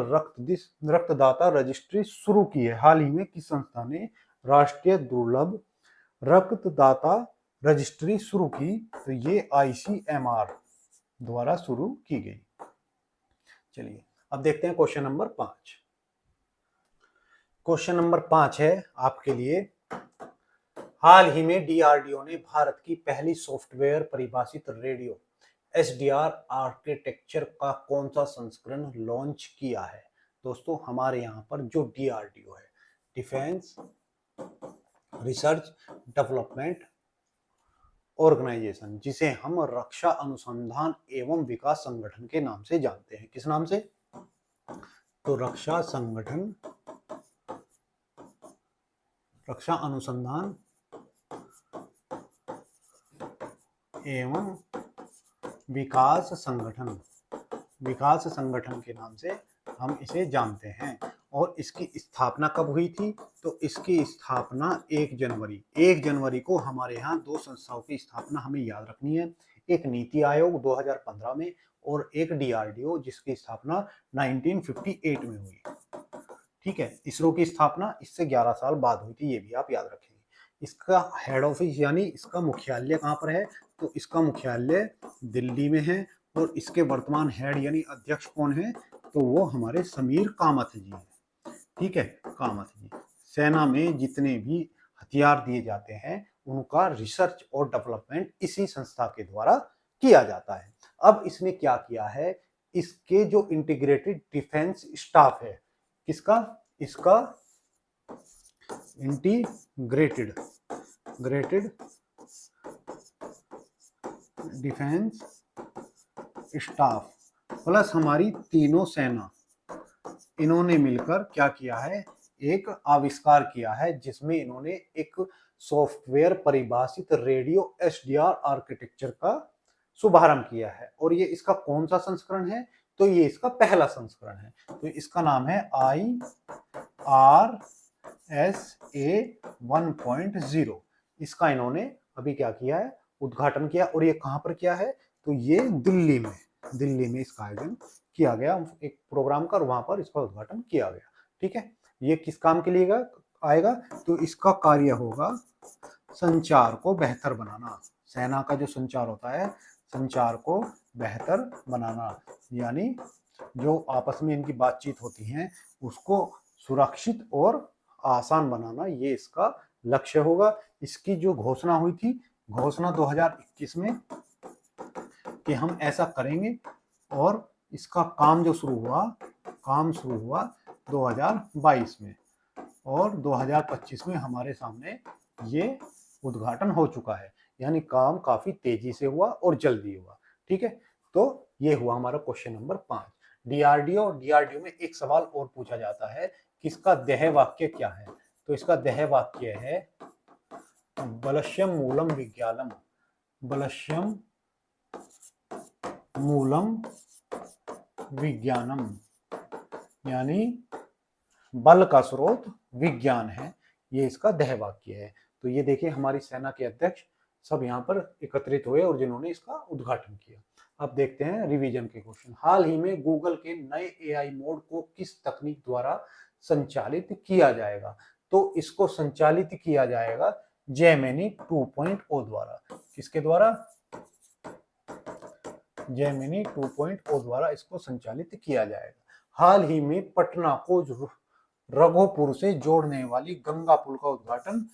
रक्तदाता रजिस्ट्री शुरू की है? हाल ही में किस संस्था ने राष्ट्रीय दुर्लभ रक्तदाता रजिस्ट्री शुरू की? तो ये ICMR द्वारा शुरू की गई। चलिए अब देखते हैं क्वेश्चन नंबर 5। क्वेश्चन नंबर 5 है आपके लिए, हाल ही में DRDO ने भारत की पहली सॉफ्टवेयर परिभाषित रेडियो SDR आर्किटेक्चर का कौन सा संस्करण लॉन्च किया है? दोस्तों हमारे यहाँ पर जो DRDO है, डिफेंस रिसर्च डेवलपमेंट ऑर्गेनाइजेशन, जिसे हम रक्षा अनुसंधान एवं विकास संगठन के नाम से जानते हैं। किस नाम से? तो रक्षा अनुसंधान एवं विकास संगठन के नाम से हम इसे जानते हैं। और इसकी स्थापना कब हुई थी? तो इसकी स्थापना 1 जनवरी को हमारे यहाँ 2 संस्थाओं की स्थापना हमें याद रखनी है। एक नीति आयोग 2015 में और एक DRDO जिसकी स्थापना 1958 में हुई। ठीक है, इसरो की स्थापना इससे 11 साल बाद हुई थी, ये भी आप याद रखेंगे। इसका हेड ऑफिस यानी इसका मुख्यालय कहाँ पर है? तो इसका मुख्यालय दिल्ली में है और इसके वर्तमान हेड यानी अध्यक्ष कौन है? तो वो हमारे समीर कामत जी हैं। ठीक है, कामत जी। सेना में जितने भी हथियार दिए जाते हैं उनका रिसर्च और डेवलपमेंट इसी संस्था के द्वारा किया जाता है। अब इसने क्या किया है, इसके जो इंटीग्रेटेड डिफेंस स्टाफ है, किसका? इसका इंटीग्रेटेड डिफेंस स्टाफ प्लस हमारी तीनों सेना, इन्होंने मिलकर क्या किया है? एक आविष्कार किया है जिसमें इन्होंने एक सॉफ्टवेयर परिभाषित रेडियो SDR आर्किटेक्चर का शुभारंभ किया है। और ये इसका कौन सा संस्करण है? तो ये इसका पहला संस्करण है। तो इसका नाम है IRSA 1.0। इसका इन्होंने अभी क्या किया है? उद्घाटन किया। और ये कहां पर किया है? तो ये दिल्ली में इसका आयोजन किया गया एक प्रोग्राम का, और वहां पर इसका उद्घाटन किया गया। ठीक है, ये किस काम के लिए आएगा? तो इसका कार्य होगा संचार को बेहतर बनाना। सेना का जो संचार होता है, संचार को बेहतर बनाना, यानी जो आपस में इनकी बातचीत होती है उसको सुरक्षित और आसान बनाना, ये इसका लक्ष्य होगा। इसकी जो घोषणा हुई थी, घोषणा 2021 में कि हम ऐसा करेंगे, और इसका काम शुरू हुआ 2022 में, और 2025 में हमारे सामने ये उद्घाटन हो चुका है। यानी काम काफी तेजी से हुआ और जल्दी हुआ। ठीक है, तो ये हुआ हमारा क्वेश्चन नंबर 5। DRDO में एक सवाल और पूछा जाता है कि इसका ध्येय वाक्य क्या है? तो इसका ध्येय वाक्य है बलश्यम मूलम विज्ञानम, बलश्यम मूलम विज्ञानम, यानी बल का स्रोत विज्ञान है। ये इसका ध्येय वाक्य है। तो ये देखिए हमारी सेना के अध्यक्ष सब यहाँ पर एकत्रित हुए और जिन्होंने इसका उद्घाटन किया। अब देखते हैं रिवीजन के क्वेश्चन। हाल ही में गूगल के नए AI मोड को किस तकनीक द्वारा संचालित किया जाएगा? तो इसको संचालित किया जाएगा जेमिनी 2.0 द्वारा। किसके द्वारा? जेमिनी 2.0 द्वारा इसको संचालित किया जाएगा। हाल ही में पटना को रघोपुर से जोड़ने वाली गंगा पुल का उद्घाटन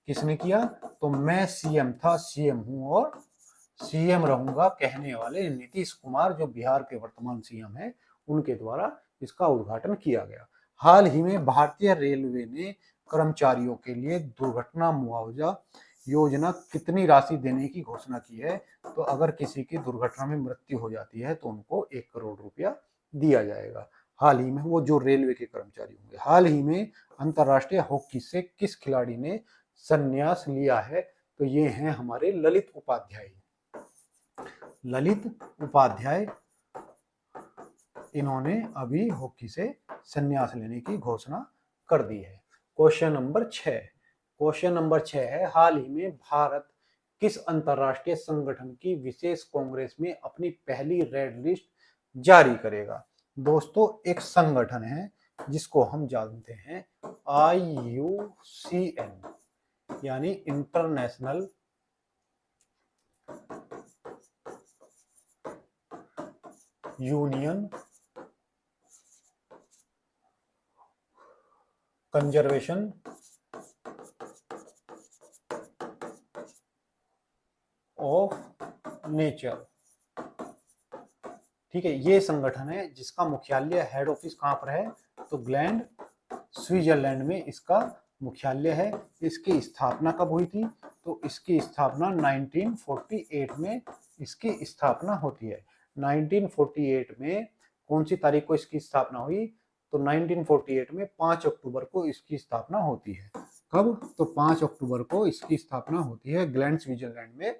किसने किया? तो मैं सीएम था, सीएम हूं और सीएम रहूंगा कहने वाले नीतीश कुमार, जो बिहार के वर्तमान सीएम है, उनके द्वारा इसका उद्घाटन किया गया। हाल ही में भारतीय रेलवे ने कर्मचारियों के लिए दुर्घटना मुआवजा योजना कितनी राशि देने की घोषणा की है? तो अगर किसी की दुर्घटना में मृत्यु हो जाती है तो उनको 1 करोड़ रुपया दिया जाएगा। हाल ही में, वो जो रेलवे के कर्मचारी होंगे। हाल ही में अंतर्राष्ट्रीय हॉकी से किस खिलाड़ी ने संन्यास लिया है? तो ये हैं हमारे ललित उपाध्याय। ललित उपाध्याय, इन्होंने अभी हॉकी से संन्यास लेने की घोषणा कर दी है। क्वेश्चन नंबर 6 है, हाल ही में भारत किस अंतरराष्ट्रीय संगठन की विशेष कांग्रेस में अपनी पहली रेड लिस्ट जारी करेगा? दोस्तों, एक संगठन है जिसको हम जानते हैं IUCN, यानी international union conservation of nature. ठीक है, ये संगठन है जिसका मुख्यालय, हेड ऑफिस कहां पर है? तो ग्लैंड, स्विट्जरलैंड में इसका मुख्यालय है। इसकी स्थापना कब हुई थी? तो इसकी स्थापना 1948 में इसकी स्थापना होती है। 1948 में कौन सी तारीख को इसकी स्थापना हुई? तो 1948 में 5 अक्टूबर को इसकी स्थापना होती है। कब? तो 5 अक्टूबर को इसकी स्थापना होती है। ग्लैंड, स्विट्जरलैंड में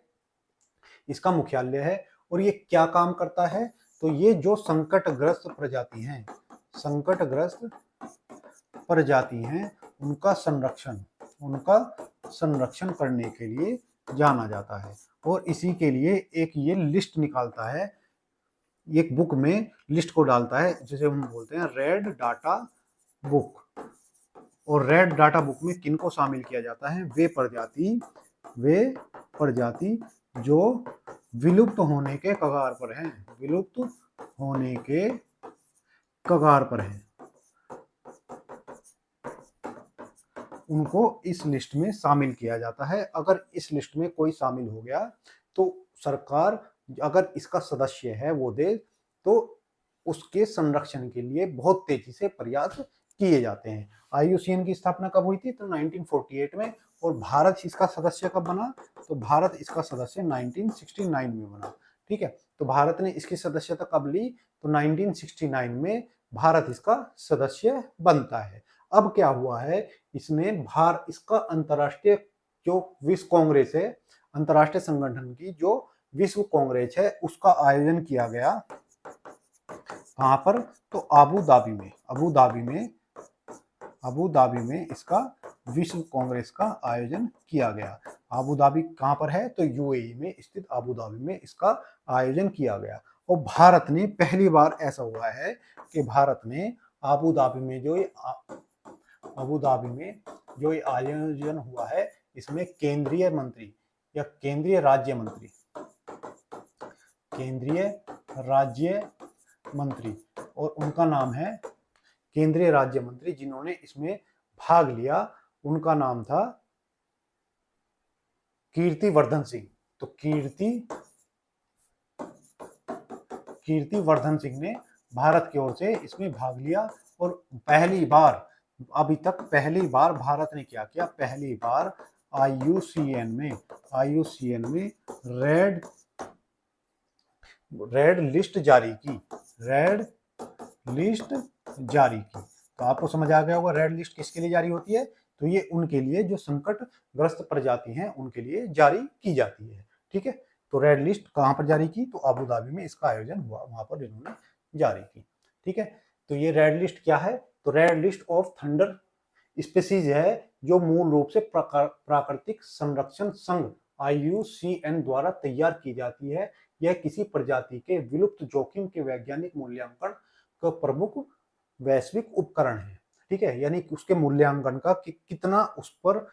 इसका मुख्यालय है। और ये क्या काम करता है? तो ये जो संकटग्रस्त प्रजाति हैं, संकटग्रस्त प्रजाति हैं, उनका संरक्षण करने के लिए जाना जाता है। और इसी के लिए एक ये लिस्ट निकालता है, एक बुक में लिस्ट को डालता है, जिसे हम बोलते हैं रेड डाटा बुक। और रेड डाटा बुक में किनको शामिल किया जाता है? वे प्रजाति जो विलुप्त होने के कगार पर हैं, विलुप्त होने के कगार पर हैं, उनको इस लिस्ट में शामिल किया जाता है। अगर इस लिस्ट में कोई शामिल हो गया तो सरकार, अगर इसका सदस्य है वो देश, तो उसके संरक्षण के लिए बहुत तेजी से प्रयास किए जाते हैं। IUCN की स्थापना कब हुई थी? तो 1948 में। और भारत इसका सदस्य कब बना? तो भारत इसका सदस्य 1969 में बना। ठीक है, तो भारत ने इसकी सदस्यता कब ली? तो 1969 में भारत इसका सदस्य बनता है। अब क्या हुआ है, इसका अंतर्राष्ट्रीय जो विश्व कांग्रेस है, अंतर्राष्ट्रीय संगठन की जो विश्व कांग्रेस है, उसका आयोजन किया गया कहां पर? तो अबू धाबी में इसका विश्व कांग्रेस का आयोजन किया गया। अबू धाबी कहां पर है? तो UAE में स्थित अबू धाबी में इसका आयोजन किया गया। और भारत ने पहली बार, ऐसा हुआ है कि भारत ने अबू धाबी में जो ये आयोजन हुआ है, इसमें केंद्रीय मंत्री या केंद्रीय राज्य मंत्री, और उनका नाम है केंद्रीय राज्य मंत्री, जिन्होंने इसमें भाग लिया, उनका नाम था कीर्तिवर्धन सिंह। तो कीर्तिवर्धन सिंह ने भारत की ओर से इसमें भाग लिया। और अभी तक पहली बार भारत ने क्या किया? पहली बार IUCN में रेड लिस्ट जारी की। तो आपको समझ आ गया होगा रेड लिस्ट किसके लिए जारी होती है? तो ये उनके लिए जो संकटग्रस्त प्रजाति हैं, उनके लिए जारी की जाती है। ठीक है, तो रेड लिस्ट कहां पर जारी की? तो अबू धाबी में इसका आयोजन हुआ, वहां पर इन्होंने जारी की। ठीक है, तो ये रेड लिस्ट क्या है? तो red list of thunder species है, जो मूल रूप से प्राकृतिक संरक्षण संघ IUCN द्वारा तैयार की जाती है। यह किसी प्रजाति के विलुप्त जोखिम के वैज्ञानिक मूल्यांकन का प्रमुख वैश्विक उपकरण है। ठीक है, यानी उसके मूल्यांकन का कि कितना उस पर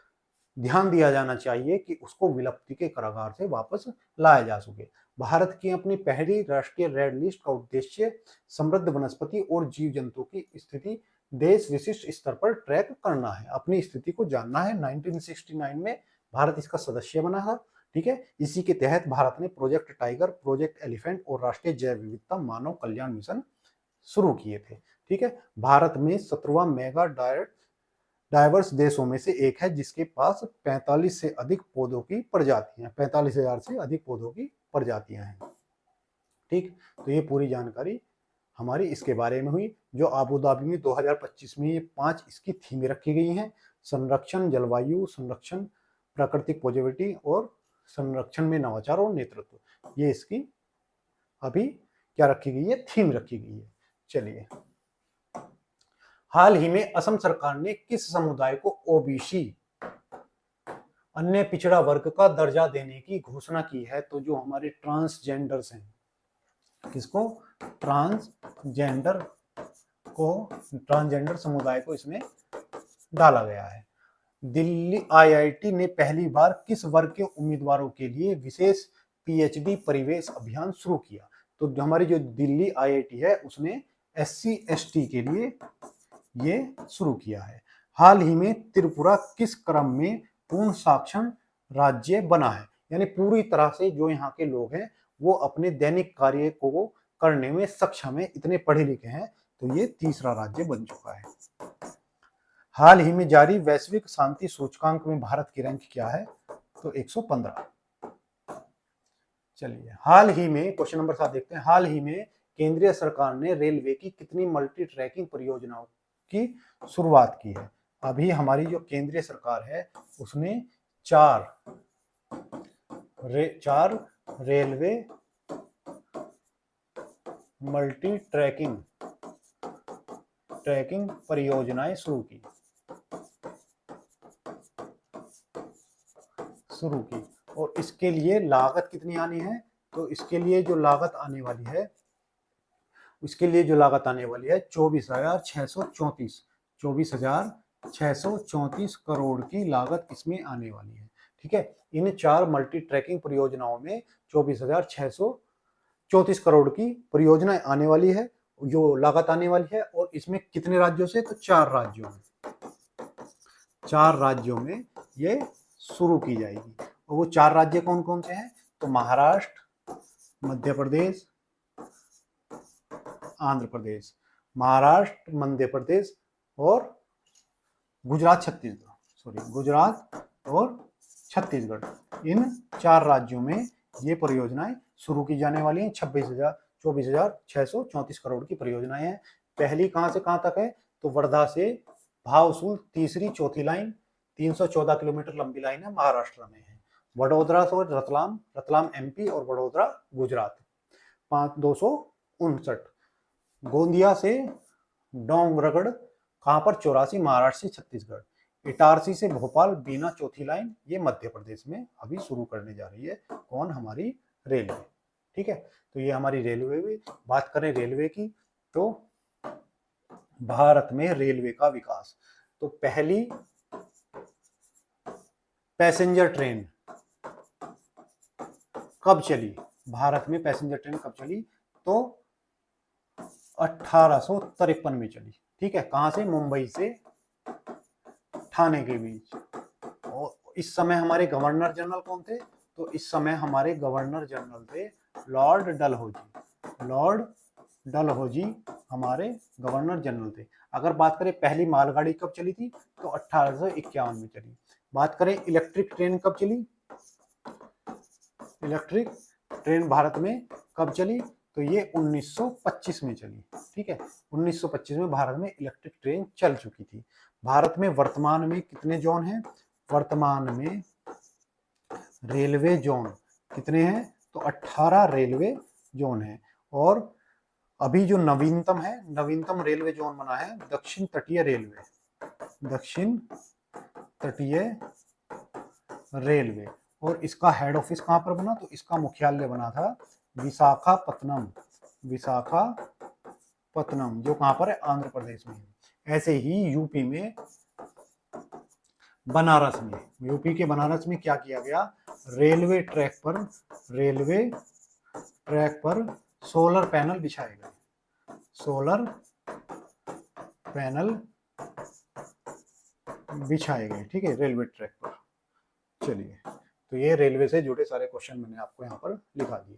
ध्यान दिया जाना चाहिए कि उसको विलुप्ति के कगार से वापस लाया जा सके। भारत की अपनी पहली राष्ट्रीय रेड लिस्ट का उद्देश्य समृद्ध वनस्पति और जीव जंतु की स्थिति देश विशिष्ट स्तर पर ट्रैक करना है, अपनी स्थिति को जानना है। 1969 में भारत इसका सदस्य बना था, ठीक है। इसी के तहत भारत ने प्रोजेक्ट टाइगर, प्रोजेक्ट एलिफेंट और राष्ट्रीय जैव विविधता मानव कल्याण मिशन शुरू किए थे, ठीक है। भारत में 17वां मेगा डाइवर्स देशों में से एक है, जिसके पास 45 से अधिक पौधों की प्रजातियां, 45,000 से अधिक पौधों की प्रजातियां हैं, ठीक। तो ये पूरी जानकारी हमारी इसके बारे में हुई, जो आबू धाबी में 2025 में ये 5 इसकी थीमें रखी गई हैं। संरक्षण, जलवायु संरक्षण, प्राकृतिक पॉजिटिविटी और संरक्षण में नवाचार और नेतृत्व, ये इसकी अभी क्या रखी गई है, थीम रखी गई है। चलिए, हाल ही में असम सरकार ने किस समुदाय को ओबीसी अन्य पिछड़ा वर्ग का दर्जा देने की घोषणा की है? तो जो हमारे ट्रांसजेंडर्स हैं, किसको? ट्रांसजेंडर समुदाय को इसमें डाला गया है। दिल्ली आईआईटी ने पहली बार किस वर्ग के उम्मीदवारों के लिए विशेष पीएचडी परिवेश अभियान शुरू किया? तो हमारी जो दिल्ली आईआईटी है उसने एससी एसटी के लिए ये शुरू किया है। हाल ही में त्रिपुरा किस क्रम में पूर्ण साक्षर राज्य बना है? यानी पूरी तरह से जो यहाँ के लोग हैं वो अपने दैनिक कार्य को करने में सक्षम है, इतने पढ़े लिखे हैं, तो ये तीसरा राज्य बन चुका है। हाल ही में जारी वैश्विक शांति सूचकांक में भारत की रैंक क्या है? तो 115। चलिए, हाल ही में क्वेश्चन नंबर 7 देखते हैं। हाल ही में केंद्रीय सरकार ने रेलवे की कितनी मल्टी ट्रैकिंग परियोजनाओं की शुरुआत की है? अभी हमारी जो केंद्रीय सरकार है उसने चार रेलवे मल्टी ट्रैकिंग परियोजनाएं शुरू की और इसके लिए लागत कितनी आनी है? तो इसके लिए जो लागत आने वाली है 24,634 करोड़ की लागत इसमें आने वाली है, ठीक है। इन 4 मल्टी ट्रैकिंग परियोजनाओं में 24,634 करोड़ की परियोजनाएं आने वाली है, जो लागत आने वाली है। और इसमें कितने राज्यों से? तो 4 राज्यों में ये शुरू की जाएगी। और वो 4 राज्य कौन कौन से हैं? तो महाराष्ट्र, मध्य प्रदेश, आंध्र प्रदेश, महाराष्ट्र, मध्य प्रदेश और गुजरात और छत्तीसगढ़। इन 4 राज्यों में ये परियोजनाएं शुरू की जाने वाली हैं। 24,634 करोड़ की परियोजनाएं हैं। पहली कहां से कहां तक है? तो वर्धा से भावसुल तीसरी चौथी लाइन 314 किलोमीटर लंबी लाइन है, महाराष्ट्र में है। वडोदरा से रतलाम एमपी और वडोदरा गुजरात 259। गोंदिया से डोंगरगढ़ कहां पर? 84, महाराष्ट्र से छत्तीसगढ़। इटारसी से भोपाल बीना चौथी लाइन, ये मध्य प्रदेश में अभी शुरू करने जा रही है। कौन? हमारी रेलवे, ठीक है। तो ये हमारी रेलवे में बात करें रेलवे की, तो भारत में रेलवे का विकास, तो पहली पैसेंजर ट्रेन कब चली? भारत में पैसेंजर ट्रेन कब चली? तो 1853 में चली, ठीक है। कहां से? मुंबई से ठाणे के बीच। और इस समय हमारे गवर्नर जनरल कौन थे? तो इस समय हमारे गवर्नर जनरल थे लॉर्ड डलहौजी हमारे गवर्नर जनरल थे। अगर बात करें पहली मालगाड़ी कब चली थी? तो 1851 में चली। बात करें इलेक्ट्रिक ट्रेन कब चली? इलेक्ट्रिक ट्रेन भारत में कब चली? तो ये 1925 में चली, ठीक है। 1925 में भारत में इलेक्ट्रिक ट्रेन चल चुकी थी। भारत में वर्तमान में कितने जोन हैं? वर्तमान में रेलवे जोन कितने हैं? तो 18 रेलवे जोन है। और अभी जो नवीनतम रेलवे जोन बना है दक्षिण तटीय रेलवे। और इसका हेड ऑफिस कहां पर बना? तो इसका मुख्यालय बना था विशाखापत्तनम, जो कहां पर है? आंध्र प्रदेश में। ऐसे ही यूपी के बनारस में क्या किया गया? रेलवे ट्रैक पर सोलर पैनल बिछाए गए। सोलर पैनल बिछाए गए, ठीक है, रेलवे ट्रैक पर। चलिए, तो ये रेलवे से जुड़े सारे क्वेश्चन मैंने आपको यहाँ पर लिखा दिए।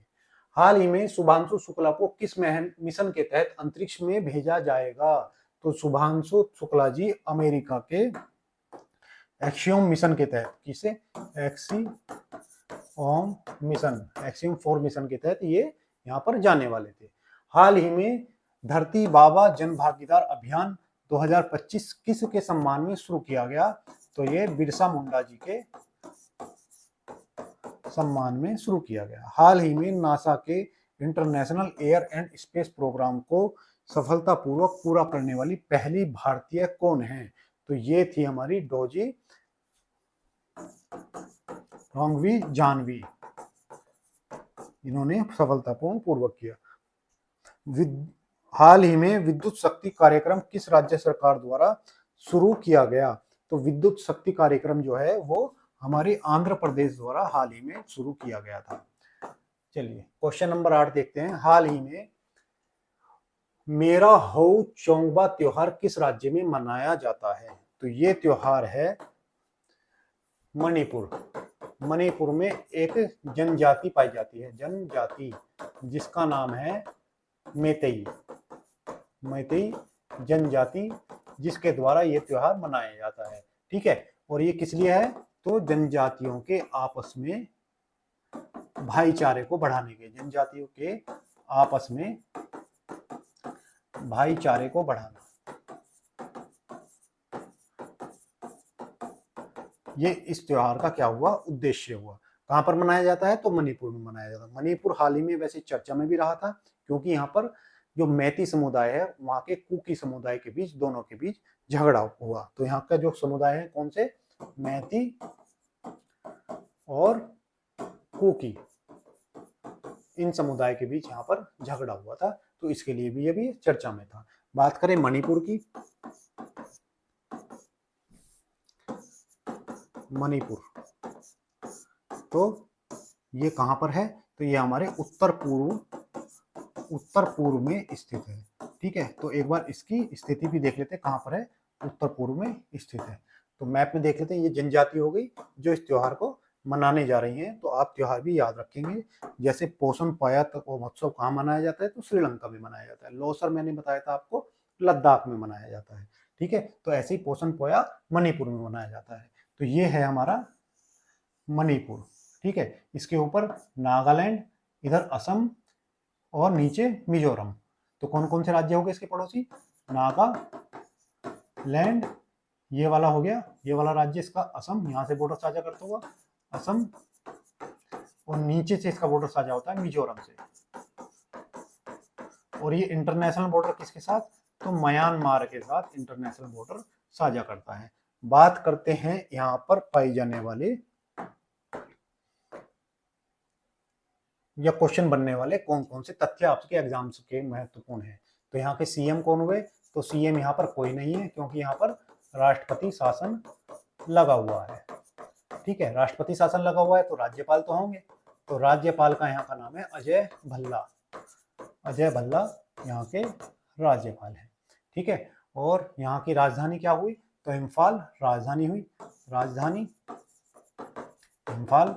हाल ही में शुभांशु शुक्ला को किस मिशन के तहत अंतरिक्ष में भेजा जाएगा? तो शुभांशु शुक्ला जी अमेरिका के एक्सियोम मिशन के तहत, किसे, एक्सियोम मिशन, एक्सियोम 4 मिशन के तहत ये यहाँ पर जाने वाले थे। हाल ही में धरती बाबा जन भागीदार अभियान 2025 किस के सम्मान में शुरू किया गया? तो ये बिरसा मुंडा जी के सम्मान में शुरू किया गया। हाल ही में नासा के international air and space program को सफलतापूर्वक पूरा करने वाली पहली भारतीय कौन है? तो ये थी हमारी डोजी रोंगवी जानवी, इन्होंने सफलतापूर्ण पूर्वक किया। हाल ही में विद्युत शक्ति कार्यक्रम किस राज्य सरकार द्वारा शुरू किया गया? तो विद्युत शक्ति कार्यक्रम जो है वो हमारे आंध्र प्रदेश द्वारा हाल ही में शुरू किया गया था। चलिए, क्वेश्चन नंबर 8 देखते हैं। हाल ही में मेरा हऊ चोंगबा त्योहार किस राज्य में मनाया जाता है? तो ये त्योहार है मणिपुर। मणिपुर में एक जनजाति पाई जाती है, जनजाति, जिसका नाम है मैतेई। मैतेई जनजाति, जिसके द्वारा ये त्योहार मनाया जाता है, ठीक है। और ये किस लिए है? तो जनजातियों के आपस में भाईचारे को बढ़ाने के, जनजातियों के आपस में भाईचारे को बढ़ाना, ये इस त्योहार का क्या हुआ, उद्देश्य हुआ। कहां पर मनाया जाता है? तो मणिपुर में मनाया जाता है। मणिपुर हाल ही में वैसे चर्चा में भी रहा था, क्योंकि यहाँ पर जो मैती समुदाय है वहां के कुकी समुदाय के बीच, दोनों के बीच झगड़ा हुआ। तो यहाँ का जो समुदाय है, कौन से, मैती और कुकी, इन समुदाय के बीच यहाँ पर झगड़ा हुआ था, तो इसके लिए भी ये भी चर्चा में था। बात करें मणिपुर की, मणिपुर तो ये कहां पर है? तो ये हमारे उत्तर पूर्व में स्थित है, ठीक है। तो एक बार इसकी स्थिति भी देख लेते हैं, कहां पर है, उत्तर पूर्व में स्थित है। तो मैप में देख लेते हैं। ये जनजाति हो गई जो इस त्योहार को मनाने जा रही हैं। तो आप त्योहार भी याद रखेंगे, जैसे पोषण पाया महोत्सव कहाँ मनाया जाता है? तो श्रीलंका में मनाया जाता है। लोसर मैंने बताया था आपको, लद्दाख में मनाया जाता है, ठीक है। तो ऐसे ही पोषण पोया मणिपुर में मनाया जाता है। तो ये है हमारा मणिपुर, ठीक है। इसके ऊपर नागालैंड, इधर असम और नीचे मिजोरम। तो कौन कौन से राज्य हो गए इसके पड़ोसी? नागालैंड, ये वाला हो गया, ये वाला राज्य इसका असम, यहाँ से बॉर्डर साझा करता हुआ असम, और नीचे से इसका बॉर्डर साझा होता है मिजोरम से। और ये इंटरनेशनल बॉर्डर किसके साथ? तो म्यांमार के साथ इंटरनेशनल बॉर्डर साझा करता है। बात करते हैं यहाँ पर पाई जाने वाले या क्वेश्चन बनने वाले कौन कौन से तथ्य आपके एग्जाम्स के महत्वपूर्ण है। तो यहाँ के सीएम कौन हुए? तो सीएम यहाँ पर कोई नहीं है, क्योंकि यहाँ पर राष्ट्रपति शासन लगा हुआ है, ठीक है। राष्ट्रपति शासन लगा हुआ है तो राज्यपाल तो होंगे। तो राज्यपाल का यहाँ का नाम है अजय भल्ला। अजय भल्ला यहाँ के राज्यपाल हैं, ठीक है। और यहाँ की राजधानी क्या हुई? तो इम्फाल राजधानी हुई, राजधानी इम्फाल।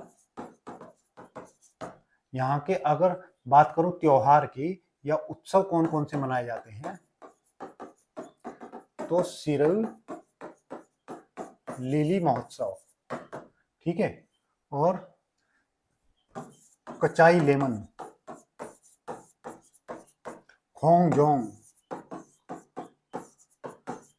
यहाँ के अगर बात करूं त्योहार की या उत्सव कौन कौन से मनाए जाते हैं, तो सिरोही लिली महोत्सव, ठीक है, और कचाई लेमन, खोंगजोंग।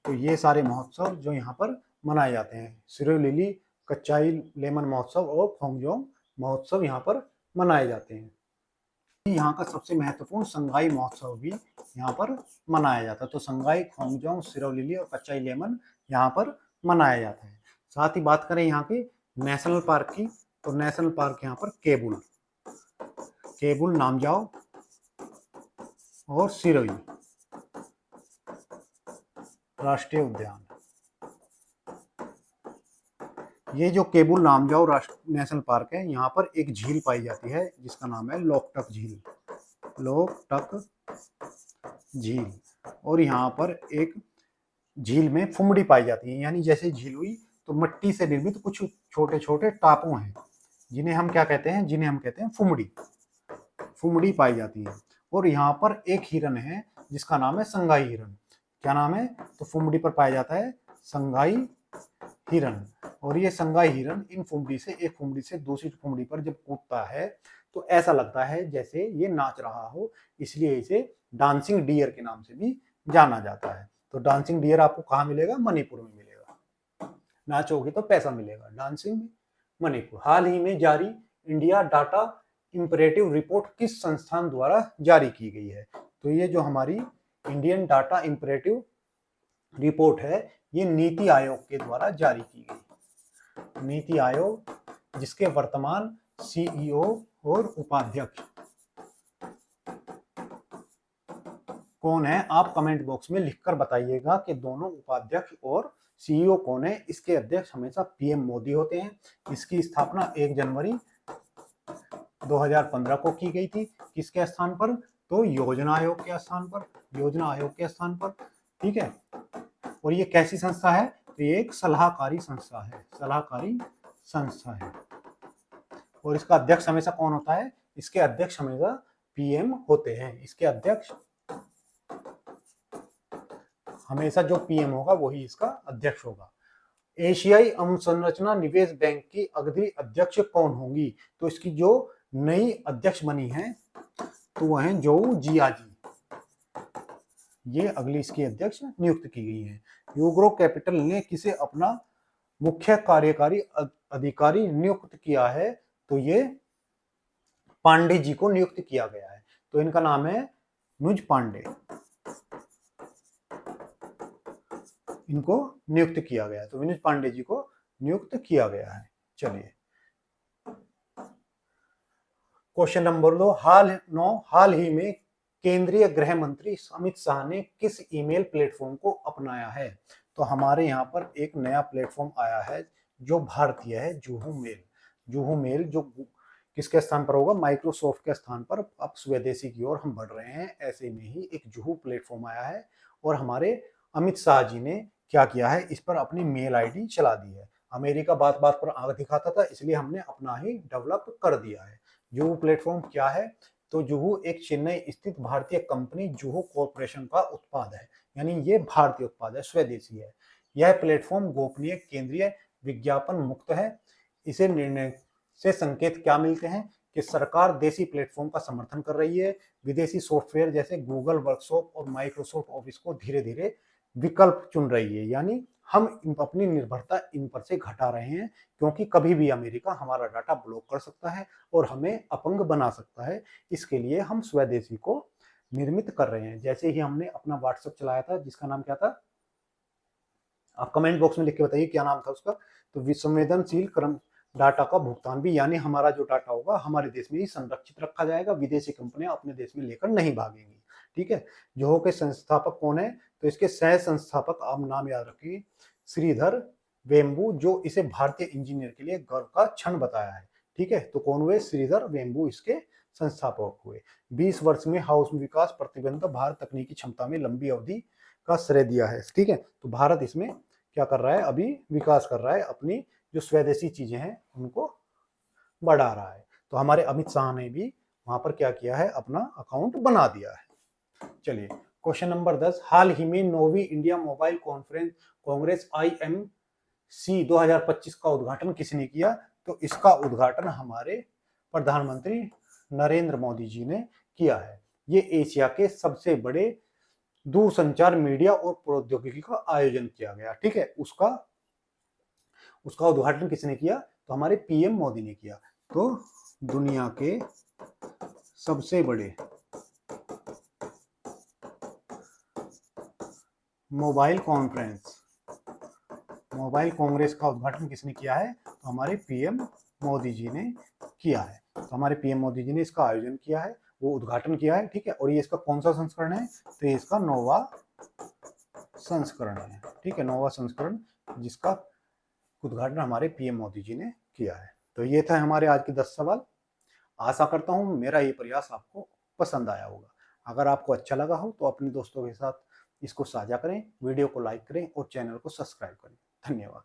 तो ये सारे महोत्सव जो यहाँ पर मनाए जाते हैं, सिरोही लिली, कचाई लेमन महोत्सव और खोंगजोंग महोत्सव यहाँ पर मनाए जाते हैं। यहाँ का सबसे महत्वपूर्ण संगाई महोत्सव भी यहाँ पर मनाया जाता है। तो संगाई, खोंगजोंग, सिरोही लिली और कचाई लेमन यहाँ पर मनाया जाता है। साथ ही बात करें यहाँ के नेशनल पार्क की, तो नेशनल पार्क यहाँ पर केबुल, नामजाओ और सिरोही राष्ट्रीय उद्यान। ये जो केबुल नामजाओ नेशनल पार्क है, यहाँ पर एक झील पाई जाती है जिसका नाम है लोकटक झील, लोकटक झील। और यहाँ पर एक झील में फुमड़ी पाई जाती है, यानी जैसे झील हुई तो मिट्टी से निर्मित कुछ छोटे छोटे टापू हैं, जिन्हें हम क्या कहते हैं, जिन्हें हम कहते हैं फुमड़ी। फुमड़ी पाई जाती है। और यहाँ पर एक हिरन है जिसका नाम है संगाई हिरन। क्या नाम है? तो फुमड़ी पर पाया जाता है संगाई हिरन। और ये संगाई हिरन इन फुमड़ी से, एक फुमड़ी से दूसरी फुमड़ी पर जब कूदता है तो ऐसा लगता है जैसे ये नाच रहा हो, इसलिए इसे डांसिंग डियर के नाम से भी जाना जाता है। तो डांसिंग डियर आपको कहाँ मिलेगा? मणिपुर में मिलेगा। नाचोगे तो पैसा मिलेगा, डांसिंग मणिपुर। हाल ही में जारी इंडिया डाटा इंपरेटिव रिपोर्ट किस संस्थान द्वारा जारी की गई है? तो ये जो हमारी इंडियन डाटा इंपरेटिव रिपोर्ट है, ये नीति आयोग के द्वारा जारी की गई। नीति आयोग, जिसके वर्तमान सीईओ और उपाध्यक्ष कौन है? आप कमेंट बॉक्स में लिखकर बताइएगा कि दोनों उपाध्यक्ष और सीईओ कौन है। इसके अध्यक्ष हमेशा पीएम मोदी होते हैं। इसकी स्थापना 1 जनवरी 2015 को की गई थी। किसके स्थान पर? तो योजना आयोग के स्थान पर, योजना आयोग के स्थान पर। ठीक है। और ये कैसी संस्था है? तो ये एक सलाहकारी संस्था है, सलाहकारी संस्था है। और इसका अध्यक्ष हमेशा कौन होता है? इसके अध्यक्ष हमेशा पीएम होते हैं। इसके अध्यक्ष हमेशा जो पीएम होगा वही इसका अध्यक्ष होगा। एशियाई अवसंरचना निवेश बैंक की अगली अध्यक्ष कौन होंगी? तो इसकी जो नई अध्यक्ष बनी है तो वह है जोऊ जियाजी। ये अगली इसकी अध्यक्ष नियुक्त की गई है। यूग्रो कैपिटल ने किसे अपना मुख्य कार्यकारी अधिकारी नियुक्त किया है? तो ये पांडे जी को नियुक्त किया गया है। तो इनका नाम है नुज पांडे, इनको नियुक्त किया गया है। तो विनुज पांडे जी को नियुक्त किया गया है। चलिए क्वेश्चन नंबर 2, हाल ही में केंद्रीय गृह मंत्री अमित शाह ने किस ईमेल प्लेटफॉर्म को अपनाया है? तो हमारे यहाँ पर एक नया प्लेटफॉर्म आया है जो भारतीय है, जुहू मेल। जुहू मेल जो किसके स्थान पर होगा? माइक्रोसॉफ्ट के स्थान पर। अब स्वदेशी की ओर हम बढ़ रहे हैं। ऐसे में ही एक जुहू प्लेटफॉर्म आया है और हमारे अमित शाह जी ने क्या किया है? इस पर अपनी मेल आईडी चला दी है। अमेरिका बात बात पर आंख दिखाता था, इसलिए हमने अपना ही डेवलप कर दिया है। जुहू प्लेटफॉर्म क्या है? तो जुहू एक चेन्नई स्थित भारतीय कंपनी जुहू कॉर्पोरेशन का उत्पाद है, यानी ये भारतीय उत्पाद है, स्वदेशी है। यह प्लेटफॉर्म गोपनीय, केंद्रीय, विज्ञापन मुक्त है। इसे निर्णय से संकेत क्या मिलते हैं? कि सरकार देसी प्लेटफॉर्म का समर्थन कर रही है, विदेशी सॉफ्टवेयर जैसे गूगल वर्कशॉप और माइक्रोसॉफ्ट ऑफिस को धीरे धीरे विकल्प चुन रही है। यानी हम अपनी निर्भरता इन पर से घटा रहे हैं, क्योंकि कभी भी अमेरिका हमारा डाटा ब्लॉक कर सकता है और हमें अपंग बना सकता है। इसके लिए हम स्वदेशी को निर्मित कर रहे हैं। जैसे ही हमने अपना व्हाट्सएप चलाया था, जिसका नाम क्या था? आप कमेंट बॉक्स में लिख के बताइए क्या नाम था उसका। तो संवेदनशील डाटा का भुगतान भी, यानी हमारा जो डाटा होगा हमारे देश में ही संरक्षित रखा जाएगा, विदेशी कंपनियां अपने देश में लेकर नहीं भागेंगी। ठीक है। जोहो के संस्थापक कौन है? तो इसके सह संस्थापक आप नाम याद रखिए, श्रीधर वेम्बू, जो इसे भारतीय इंजीनियर के लिए गर्व का क्षण बताया है। ठीक है। तो कौन हुए? श्रीधर वेम्बू इसके संस्थापक हुए। 20 वर्ष में हाउस विकास प्रतिबंध भारत तकनीकी क्षमता में लंबी अवधि का श्रेय दिया है। ठीक है। तो भारत इसमें क्या कर रहा है? अभी विकास कर रहा है, अपनी जो स्वदेशी चीजें हैं उनको बढ़ा रहा है। तो हमारे अमित शाह ने भी वहां पर क्या किया है? अपना अकाउंट बना दिया है। चलिए क्वेश्चन नंबर 10, हाल ही में 9वीं इंडिया मोबाइल कांग्रेस IMC 2025 का उद्घाटन किसने किया? तो इसका उद्घाटन हमारे प्रधानमंत्री नरेंद्र मोदी जी ने किया है। ये एशिया के सबसे बड़े दूरसंचार, मीडिया और प्रौद्योगिकी का आयोजन किया गया। ठीक है। उसका उद्घाटन किसने किया? तो हमारे पीएम मोदी ने किया। तो दुनिया के सबसे बड़े मोबाइल कांग्रेस का उद्घाटन किसने किया है? तो हमारे पीएम मोदी जी ने किया है। तो हमारे पीएम मोदी जी ने इसका आयोजन किया है, वो उद्घाटन किया है। ठीक है। और ये इसका कौन सा संस्करण है? तो ये इसका 9वां संस्करण है। ठीक है। 9वां संस्करण, जिसका उद्घाटन हमारे पीएम मोदी जी ने किया है। तो ये था हमारे आज के 10 सवाल। आशा करता हूं मेरा ये प्रयास आपको पसंद आया होगा। अगर आपको अच्छा लगा हो तो अपने दोस्तों के साथ इसको साझा करें, वीडियो को लाइक करें और चैनल को सब्सक्राइब करें। धन्यवाद।